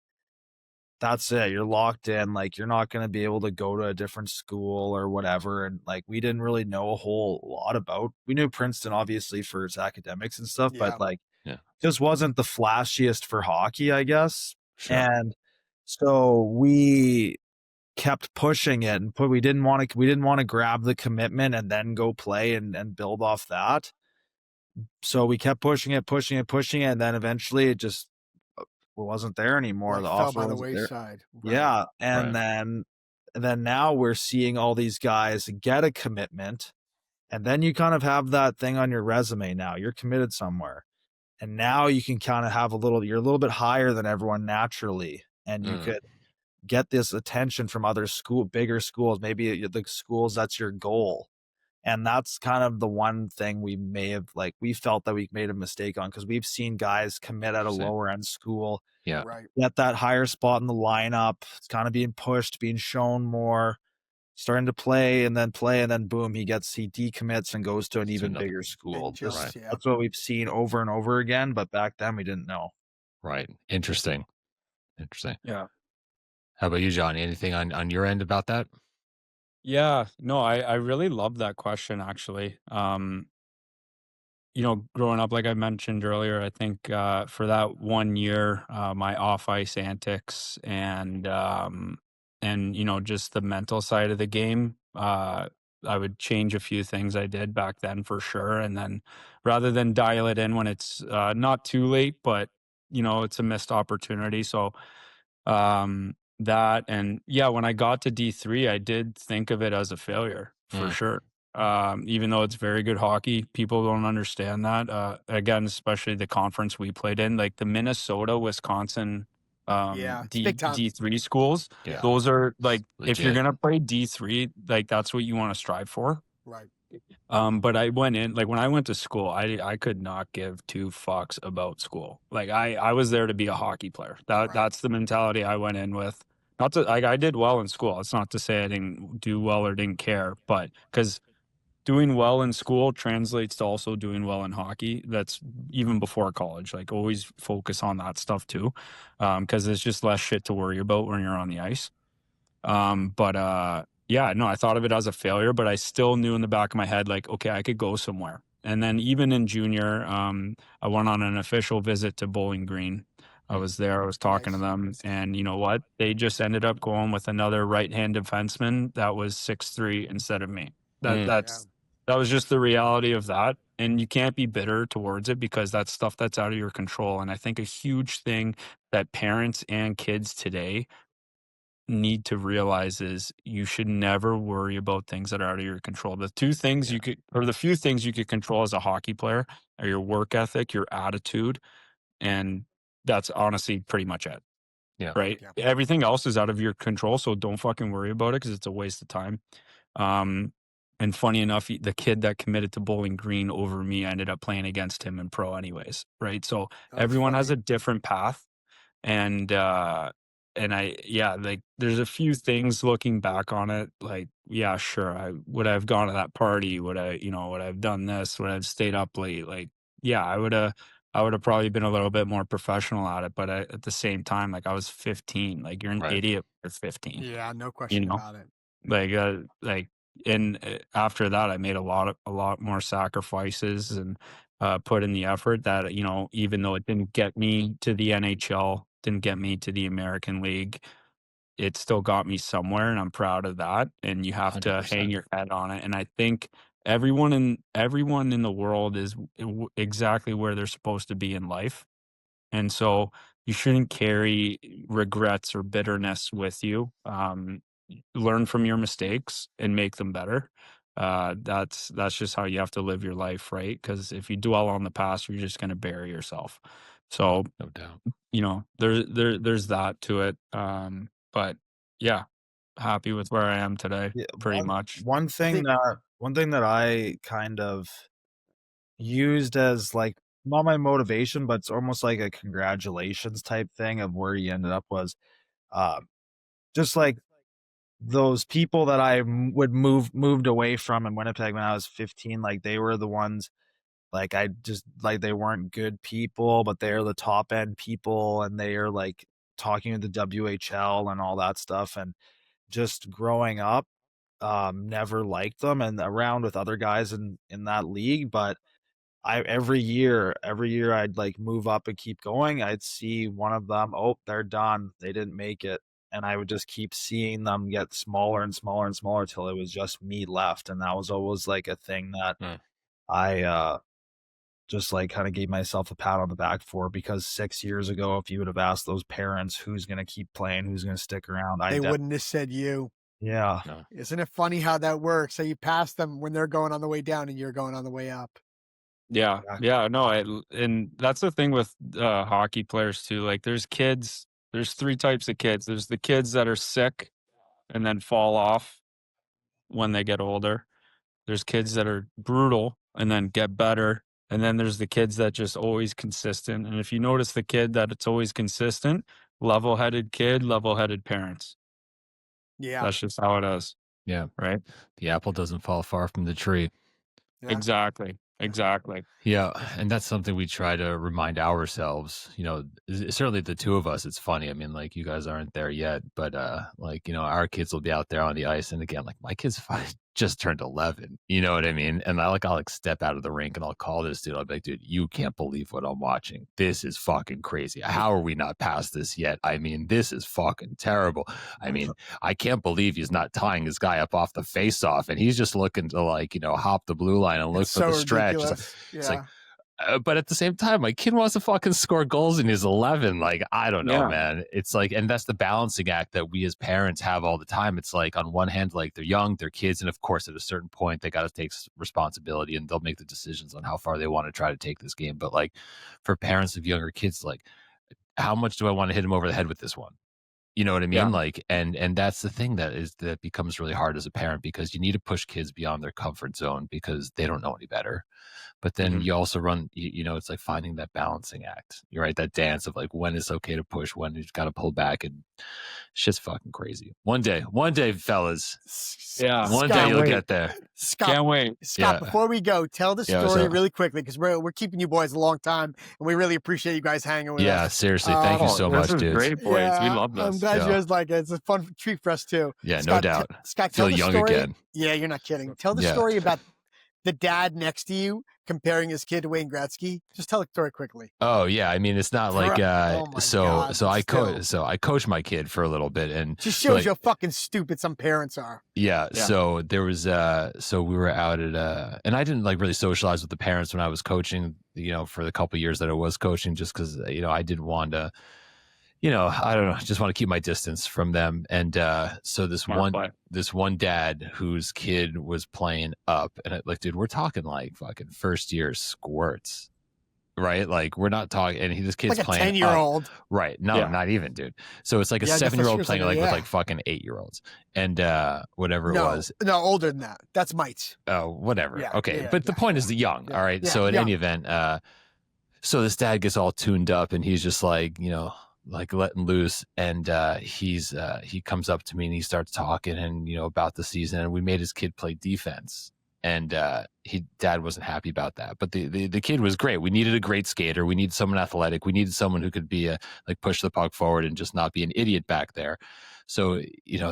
that's it. You're locked in. Like you're not going to be able to go to a different school or whatever. And like we didn't really know a whole lot about. We knew Princeton obviously for its academics and stuff, Yeah. but like Yeah. just wasn't the flashiest for hockey, I guess. Sure. And so we kept pushing it and we didn't want to grab the commitment and then go play and build off that. So we kept pushing it, and then eventually it just wasn't there anymore. Like The fell offer by the wasn't there. wayside. Right. Yeah, and Right. then now we're seeing all these guys get a commitment, and then you kind of have that thing on your resume. Now you're committed somewhere, and now you can kind of have you're a little bit higher than everyone naturally, and you could get this attention from other bigger schools, maybe the schools that's your goal. And that's kind of the one thing we may have we felt that we made a mistake on, because we've seen guys commit at a Interesting. lower end school, Yeah. Right. get that higher spot in the lineup. It's kind of being pushed, being shown more, starting to play, and then boom, he decommits and goes to an even another- bigger school. And jumps, yeah. That's what we've seen over and over again. But back then we didn't know. Right. Interesting. Yeah. How about you, Johnny? Anything on your end about that? Yeah. No, I really love that question, actually. growing up, like I mentioned earlier, I think for that 1 year, my off ice antics and just the mental side of the game, I would change a few things I did back then for sure. And then rather than dial it in when it's not too late, but it's a missed opportunity. So that, and yeah, when I got to D3, I did think of it as a failure for sure. Even though it's very good hockey, people don't understand that. Again, especially the conference we played in, like the Minnesota, Wisconsin, Yeah, it's big time. D3 schools. Yeah. Those are like, if you're Legit. gonna play D3, like that's what you want to strive for. Right. But I went in, like when I went to school, I could not give two fucks about school. Like I was there to be a hockey player. Right. That's the mentality I went in with. Not to, like, I did well in school. It's not to say I didn't do well or didn't care, but because doing well in school translates to also doing well in hockey. That's even before college. Like always focus on that stuff too, because there's just less shit to worry about when you're on the ice. Yeah, no, I thought of it as a failure, but I still knew in the back of my head, like, okay, I could go somewhere. And then even in junior, I went on an official visit to Bowling Green. I was there, I was talking to Nice. them, and you know what? They just ended up going with another right-hand defenseman that was 6'3" instead of me. That was just the reality of that. And you can't be bitter towards it because that's stuff that's out of your control. And I think a huge thing that parents and kids today need to realize is you should never worry about things that are out of your control. The two things you could, or the few things you could control as a hockey player are your work ethic, your attitude, and that's honestly pretty much it. Yeah. Right. Yeah. Everything else is out of your control. So don't fucking worry about it because it's a waste of time. And funny enough, the kid that committed to Bowling Green over me, I ended up playing against him in pro anyways. Right. So That's everyone has funny. a different path. And like there's a few things looking back on it, like, yeah, sure, would I have gone to that party? Would I have done this? Would I have stayed up late? Like, yeah, I would have probably been a little bit more professional at it. But at the same time, like I was 15, like you're an Right. idiot at 15, Yeah, no question about it. and after that, I made a lot more sacrifices and put in the effort that, even though it didn't get me to the NHL, didn't get me to the American League, it still got me somewhere, and I'm proud of that. And you have to 100%. hang your head on it. And I think everyone in the world is exactly where they're supposed to be in life. And so you shouldn't carry regrets or bitterness with you. Learn from your mistakes and make them better. That's just how you have to live your life, right? Because if you dwell on the past, you're just going to bury yourself. So, No doubt. there's that to it. But yeah, happy with where I am today, Yeah, pretty much. one thing that I kind of used as like not my motivation, but it's almost like a congratulations type thing of where you ended up was just like those people that I would moved away from in Winnipeg when I was 15, like they were the ones like I just like they weren't good people, but they're the top end people and they are like talking to the WHL and all that stuff. And just growing up, never liked them and around with other guys in that league. But every year I'd like move up and keep going. I'd see one of them, oh, they're done. They didn't make it. And I would just keep seeing them get smaller and smaller and smaller till it was just me left. And that was always like a thing that I just like kind of gave myself a pat on the back for, because 6 years ago, if you would have asked those parents who's going to keep playing, who's going to stick around, They wouldn't have said you. Yeah. No. Isn't it funny how that works? So you pass them when they're going on the way down and you're going on the way up. Yeah. Exactly. Yeah. No, and that's the thing with hockey players too. Like there's three types of kids. There's the kids that are sick and then fall off when they get older. There's kids that are brutal and then get better. And then there's the kids that just always consistent. And if you notice the kid that it's always consistent, level-headed kid, level-headed parents. Yeah. That's just how it is. Yeah. Right. The apple doesn't fall far from the tree. Yeah. Exactly. Yeah, and that's something we try to remind ourselves. Certainly the two of us, it's funny. I mean, like you guys aren't there yet, but like, our kids will be out there on the ice, and again, like my kids just turned 11. You know what I mean? And I'll step out of the rink and I'll call this dude. I'll be like, dude, you can't believe what I'm watching. This is fucking crazy. How are we not past this yet? I mean, this is fucking terrible. I mean, I can't believe he's not tying his guy up off the face off, and he's just looking to hop the blue line and look for the stretch. It's like, but at the same time, my kid wants to fucking score goals and he's 11. Like, I don't know, man. It's like, and that's the balancing act that we as parents have all the time. It's like, on one hand, like, they're young, they're kids. And of course, at a certain point, they got to take responsibility and they'll make the decisions on how far they want to try to take this game. But like, for parents of younger kids, like, how much do I want to hit him over the head with this one? You know what I mean? Yeah. Like, and that's the thing that becomes really hard as a parent, because you need to push kids beyond their comfort zone because they don't know any better. But then you also run, it's like finding that balancing act. You're right. That dance of like, when it's okay to push, when you've got to pull back, and shit's fucking crazy. One day, fellas. Yeah. One day you'll get there. Scott, can't wait. Scott, before we go, tell the story really quickly, because we're keeping you boys a long time, and we really appreciate you guys hanging with us. Yeah, seriously. Thank you so much, dude. Great, boys. Yeah, we love this. I'm glad you guys like it. It's a fun treat for us, too. Yeah, Scott, no doubt. Scott, tell feel the young story. Again. Yeah, you're not kidding. Tell the story about the dad next to you comparing his kid to Wayne Gretzky. Just tell the story quickly. Oh yeah, I mean, it's not like so I coach my kid for a little bit, and just shows you how fucking stupid some parents are. Yeah. So there was so we were out at and I didn't like really socialize with the parents when I was coaching, for the couple of years that I was coaching, just because I didn't want to, I don't know, just want to keep my distance from them. And so this one dad whose kid was playing up, and dude, we're talking like fucking first year squirts, right? Like, we're not talking, and this kid's like playing a 10-year-old, right? No, not even, dude. So it's like a 7-year-old playing with like fucking 8-year-olds, and whatever it was. No, older than that. That's mites. Oh, whatever. Yeah, okay, but the point is the young. Yeah, all right. So in any event, so this dad gets all tuned up, and he's just like, like letting loose, and he comes up to me and he starts talking, and about the season, and we made his kid play defense, and dad wasn't happy about that, but the kid was great. We needed a great skater, we needed someone athletic, we needed someone who could be push the puck forward and just not be an idiot back there. So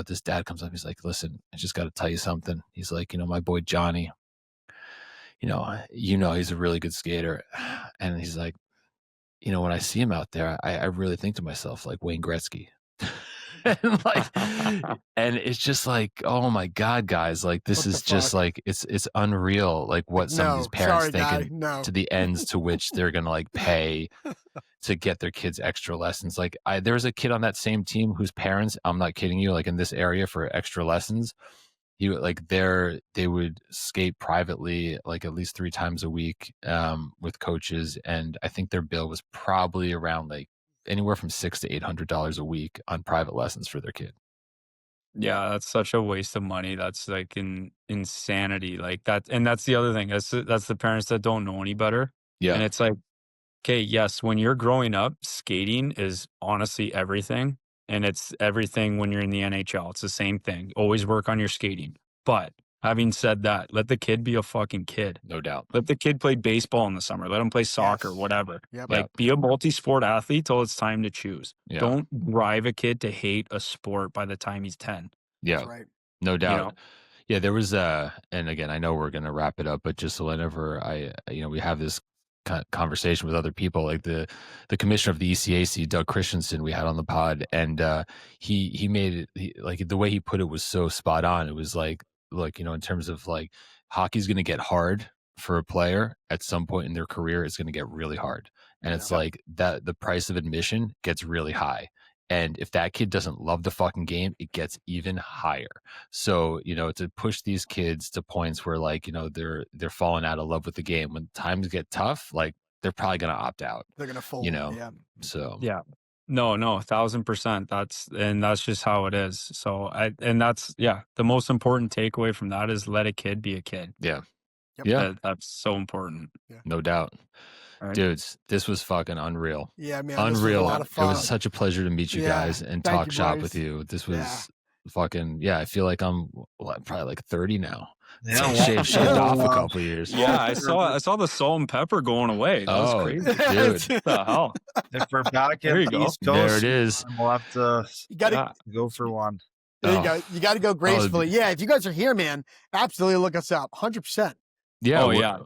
this dad comes up, he's like, listen, I just got to tell you something. He's like, my boy Johnny, he's a really good skater, and he's like, when I see him out there, I really think to myself, like, Wayne Gretzky. and it's just like, oh my God, guys, like, this is just like, it's unreal, like, what some of these parents thinking to the ends to which they're gonna like pay to get their kids extra lessons. Like, there was a kid on that same team whose parents, I'm not kidding you, like, in this area for extra lessons, he would they would skate privately like at least 3 times a week with coaches, and I think their bill was probably around like anywhere from $600 to $800 a week on private lessons for their kid. Yeah, that's such a waste of money. That's like insanity. Like that, and that's the other thing. That's the parents that don't know any better. Yeah, and it's like, okay, yes, when you're growing up, skating is honestly everything. And it's everything when you're in the NHL. It's the same thing. Always work on your skating. But having said that, let the kid be a fucking kid. No doubt. Let the kid play baseball in the summer. Let him play soccer, whatever. Yep. Like, be a multi-sport athlete till it's time to choose. Yep. Don't drive a kid to hate a sport by the time he's 10. Yeah, that's right. No doubt. Yeah, there was and again, I know we're going to wrap it up, but just whenever we have this conversation with other people, like the commissioner of the ECAC, Doug Christensen, we had on the pod, and he made it like the way he put it was so spot on. It was like in terms of like, hockey's going to get hard for a player at some point in their career. It's going to get really hard, and it's like that the price of admission gets really high. And if that kid doesn't love the fucking game, it gets even higher. So, to push these kids to points where like, they're falling out of love with the game, when times get tough, like, they're probably going to opt out. They're going to fold. Yeah. So, yeah. No, 1,000%. That's just how it is. So the most important takeaway from that is let a kid be a kid. Yeah. Yep. Yeah. That's so important. Yeah. No doubt. Right. Dudes, this was fucking unreal. Yeah, man. Unreal. This was a lot of fun. It was such a pleasure to meet you guys and talk shop with you. This was fucking, I feel like I'm probably like 30 now. Yeah, shaved off a couple of years. Yeah, I saw the salt and pepper going away. That was crazy, dude. What the hell? If we're back there you at the go. East Coast, there it is. we'll have to go for one. There you go. You got to go gracefully. Oh. Yeah, if you guys are here, man, absolutely look us up. 100%. Yeah. Oh, yeah.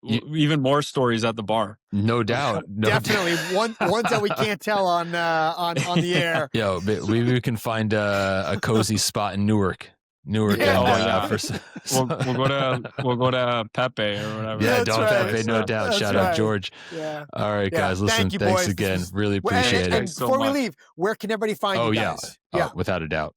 Even more stories at the bar. No doubt. Definitely ones that we can't tell on the air. Yo, maybe we can find a cozy spot in Newark. Yeah. And, Oh, yeah. We'll go to Pepe or whatever. Yeah, That's Don right. Pepe, no doubt. That's Shout right. out George. Yeah. All right, Yeah. guys. Listen, Thank you, thanks boys. again. This Really appreciate and it. Thanks so before we much. leave, where can everybody find Oh, you yeah. guys? Oh, without a doubt.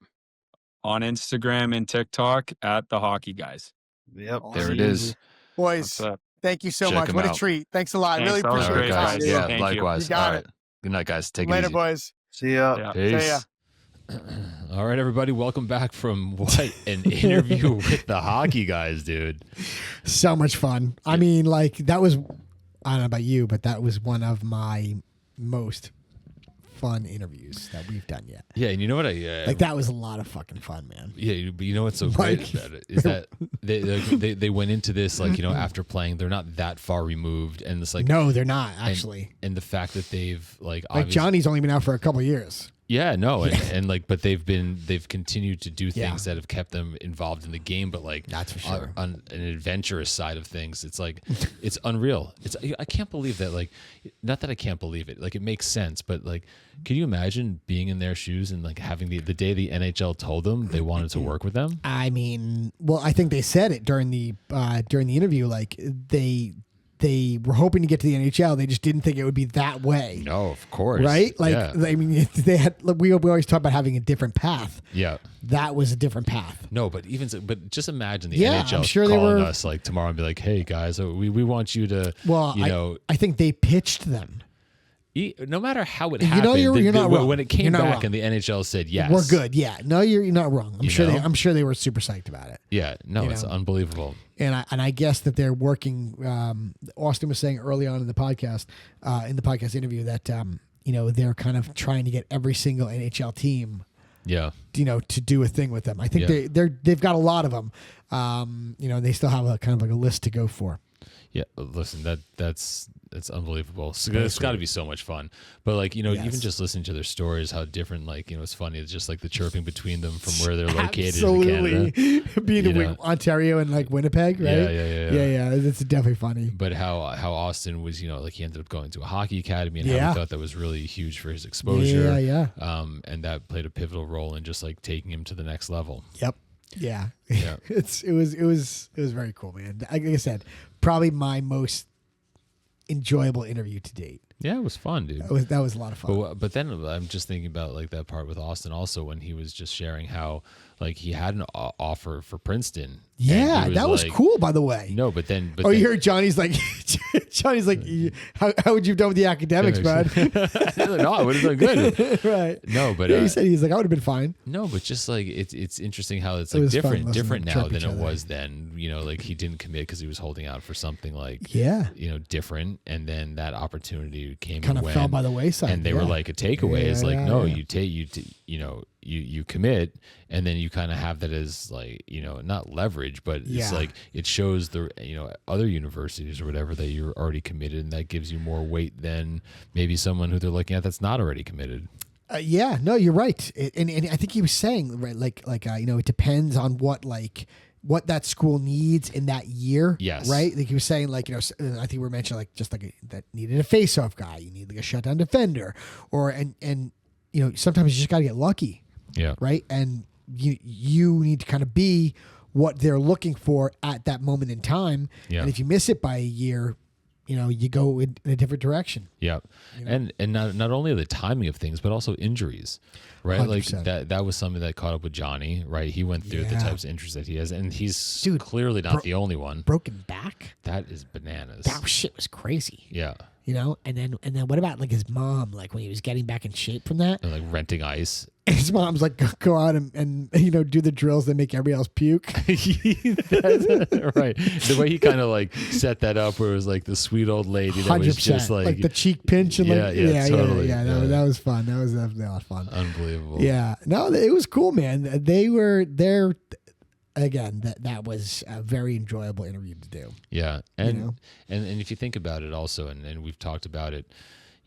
On Instagram and TikTok at the Hockey Guys. Yep. There it is. Boys, That's it. thank you so Check much. 'em What a out. treat. Thanks a lot. Thanks. Really That was appreciate All right, it. guys. guys. Yeah, Thank you. likewise. You got All it. right. Good night, guys. Take Later, it easy. boys. See ya. Yeah. Peace. See ya. All right, everybody. Welcome back from what an interview with the Hockey Guys, dude. So much fun. I mean, like that was, I don't know about you, but that was one of my most fun interviews that we've done yet. Yeah, and you know what I Like that was a lot of fucking fun, man. Yeah, but you know what's so Like- great about it is that they went into this like, you know, after playing, they're not that far removed, and it's like No, they're not actually. and the fact that they've like Like Johnny's only been out for a couple of years. yeah, no, and like, but they've continued to do things Yeah. that have kept them involved in the game, but like That's for sure. on an adventurous side of things, it's like it's unreal. I can't believe that, like, not that I can't believe it, like it makes sense, but like, can you imagine being in their shoes and like having the day the NHL told them they wanted to work with them? I mean, well, I think they said it during the interview. Like they were hoping to get to the NHL. They just didn't think it would be that way. No, of course, Right? Like, yeah, I mean, they had. We always talk about having a different path. yeah. That was a different path. No, but but just imagine the Yeah, NHL I'm sure they calling were- us like tomorrow and be like, "Hey guys, we want you to, Well, you know, I think they pitched them. no matter how it You know, happened, you're not wrong. when it came You're not back wrong. and the NHL said yes, We're good. Yeah. No, you're not wrong. I'm You sure. know? I'm sure they were super psyched about it. Yeah, no, You it's know? unbelievable. And I guess that they're working. Austin was saying early on in the podcast interview that you know, they're kind of trying to get every single NHL team, Yeah, you know, to do a thing with them. I think Yeah. they've got a lot of them. You know, they still have a kind of like a list to go for. yeah. Listen, that's unbelievable. So it's got to be so much fun. But like, you know, Yes. even just listening to their stories, how different. Like, you know, it's funny. It's just like the chirping between them from where they're located in Canada. Absolutely, being You in know? Ontario and like Winnipeg, right? Yeah. It's definitely funny. But how Austin was, you know, like he ended up going to a hockey academy, and how Yeah. he thought that was really huge for his exposure. Yeah. And that played a pivotal role in just like taking him to the next level. Yep. Yeah. Yeah. it was very cool, man. Like I said, probably my most enjoyable interview to date. Yeah, it was fun, dude. That was a lot of fun. But then I'm just thinking about like that part with Austin also, when he was just sharing how like he had an offer for Princeton. and Yeah, he that was like- cool, by the way. No, but then You heard Johnny's like, how would you have done with the academics, bud? no, I would have done good. Right. No, but Yeah, he said he's like, I would have been fine. no, but just like it's interesting how it's It like was fun listening different to now chirp than each it other. was then. You know, like he didn't commit because he was holding out for something like Yeah. you know, different, and then that opportunity came Kind and of fell went, by the wayside. and they were yeah. like a takeaway is like, Yeah, no, yeah. you commit, and then you kind of have that as like, you know, not leverage, but Yeah. it's like it shows the, you know, other universities or whatever that you're already committed, and that gives you more weight than maybe someone who they're looking at that's not already committed. Yeah, no, you're right. And I think he was saying, right, like you know, it depends on what that school needs in that year. Yes. Right? Like he was saying, like, you know, I think we were mentioning like just like that needed a face-off guy. You need like a shutdown defender, or and you know, sometimes you just got to get lucky. Yeah. Right? And you need to kind of be what they're looking for at that moment in time. Yeah. And if you miss it by a year, you know, you go in a different direction. Yeah, You know? and not only the timing of things, but also injuries, right? Like 100%. that was something that caught up with Johnny, right? He went through the Yeah. types of injuries that he has, and he's Dude, clearly not the only one. Broken back? That is bananas. That shit was crazy. Yeah, You know, and then what about like his mom? Like when he was getting back in shape from that, and like renting ice. and his mom's like go out and you know do the drills that make everybody else puke. Right, the way he kind of like set that up, where it was like the sweet old lady that was 100%, just like the cheek pinch and like totally. yeah. That was fun. That was definitely a lot of fun. Unbelievable. Yeah, no, it was cool, man. They were there. Again, that was a very enjoyable interview to do. Yeah, and know? and if you think about it, also, and we've talked about it,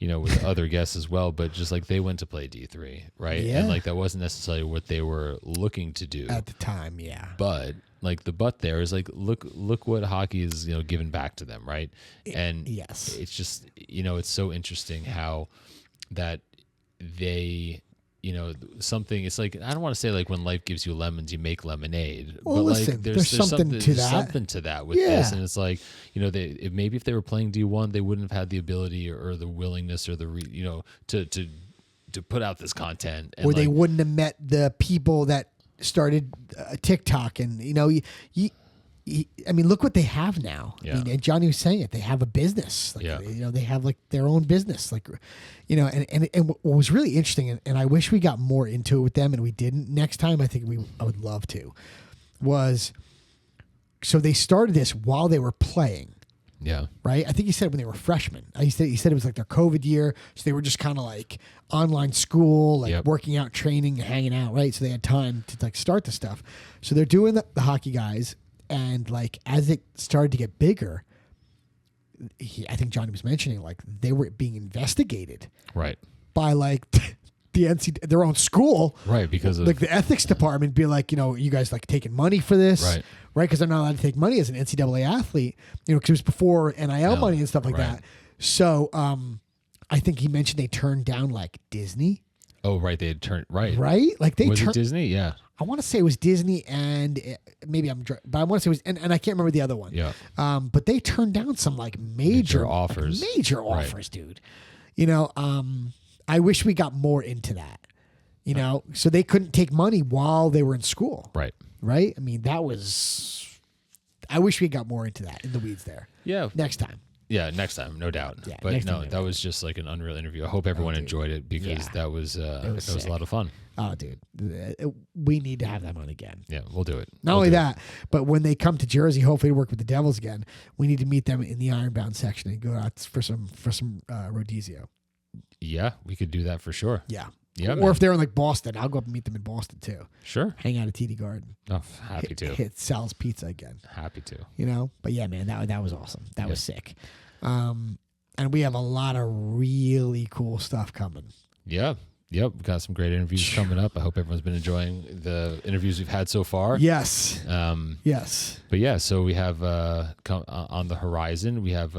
with other guests as well, but just like they went to play D3, right? Yeah. And like that wasn't necessarily what they were looking to do At the time, yeah. But like the but there is like look what hockey is given back to them, right? And yes, it's just it's so interesting how that they something, it's like, I don't want to say like when life gives you lemons you make lemonade, well, but listen, like there's something to there's that. something to that with this. And it's like maybe if they were playing D1 they wouldn't have had the ability or the willingness or the to put out this content, and or they wouldn't have met the people that started TikTok. And I mean, look what they have now. Yeah. I mean, and Johnny was saying it. They have a business. Like, Yeah. They have like their own business. Like, and what was really interesting, and I wish we got more into it with them, and we didn't. Next time, I think I would love to. Was so they started this while they were playing. Yeah. Right. I think he said when they were freshmen. He said it was like their COVID year, so they were just kind of like online school, like working out, training, hanging out. Right. So they had time to like start the stuff. So they're doing the hockey guys, and like as it started to get bigger, I think Johnny was mentioning like they were being investigated, right, by like the NCAA, their own school, right, because of like the ethics department be like, you guys like taking money for this, right, because they're not allowed to take money as an NCAA athlete, because it was before NIL money and stuff like that. So I think he mentioned they turned down like Disney. Oh, right, they had turned right, like they was it Disney? Yeah, I want to say it was Disney, and maybe but I want to say it was, and I can't remember the other one. Yeah. But they turned down some like major offers, dude. I wish we got more into that. So they couldn't take money while they were in school. Right. Right. I mean, I wish we got more into that in the weeds there. Yeah. Next time. Yeah, next time, no doubt. Yeah, but no, that was just like an unreal interview. I hope everyone enjoyed it, because that was a lot of fun. Oh, dude, we need to have them on again. Yeah, we'll do it. Not only that, but when they come to Jersey, hopefully to work with the Devils again, we need to meet them in the Ironbound section and go out for some rodizio. Yeah, we could do that for sure. Yeah. Yeah, or if they're in like Boston, I'll go up and meet them in Boston too. Sure. Hang out at TD Garden. Oh, happy to. Hit Sal's Pizza again. Happy to. But yeah, man, that was awesome. That was sick. And we have a lot of really cool stuff coming. Yeah. Yep. We've got some great interviews coming up. I hope everyone's been enjoying the interviews we've had so far. Yes. Yes. But yeah, so we have on the horizon, we have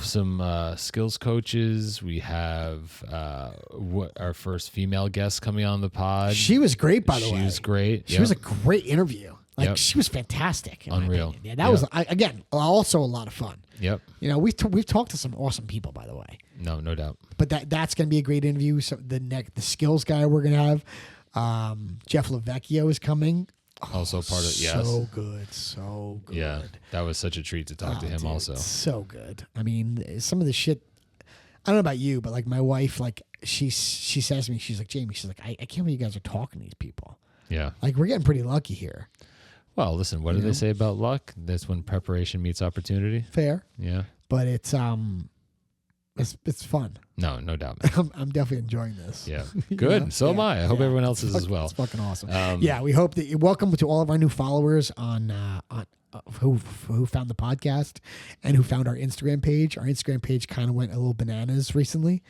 some skills coaches. We have our first female guest coming on the pod. She was great, by the way. She was great. She was a great interview. Like she was fantastic. Unreal. Yeah, that was again also a lot of fun. Yep. We've talked to some awesome people, by the way. No doubt. But that's going to be a great interview. So the skills guy we're going to have, Jeff Lavecchio is coming. Also part of so good. Yeah, that was such a treat to talk to him. Dude, also, so good. I mean, some of the shit. I don't know about you, but like my wife, like she says to me, she's like, Jamie, she's like, I can't believe you guys are talking to these people. Yeah, like we're getting pretty lucky here. Well, listen, what do they say about luck? That's when preparation meets opportunity. Fair. Yeah, but it's fun. No doubt. I'm definitely enjoying this. Yeah, good. So am I. I hope everyone else is as well. It's fucking awesome. We hope that welcome to all of our new followers on who found the podcast and who found our Instagram page. Our Instagram page kind of went a little bananas recently.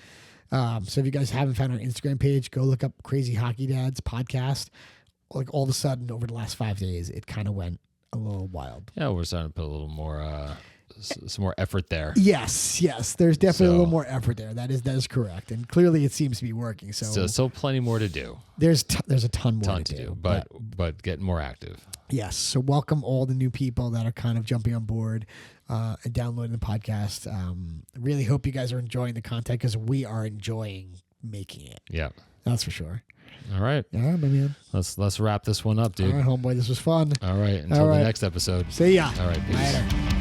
So if you guys haven't found our Instagram page, go look up Crazy Hockey Dads podcast. Like all of a sudden over the last 5 days, it kind of went a little wild. Yeah, we're starting to put a little more, some more effort there. Yes. There's definitely a little more effort there. That is correct, and clearly it seems to be working. So plenty more to do. There's a ton more to do, but getting more active. Yes. So welcome all the new people that are kind of jumping on board and downloading the podcast. Really hope you guys are enjoying the content, because we are enjoying making it. Yeah, that's for sure. All right. All right, my man. Let's wrap this one up, dude. All right, homeboy. This was fun. All right. Until the next episode. See ya. All right. Peace. Later.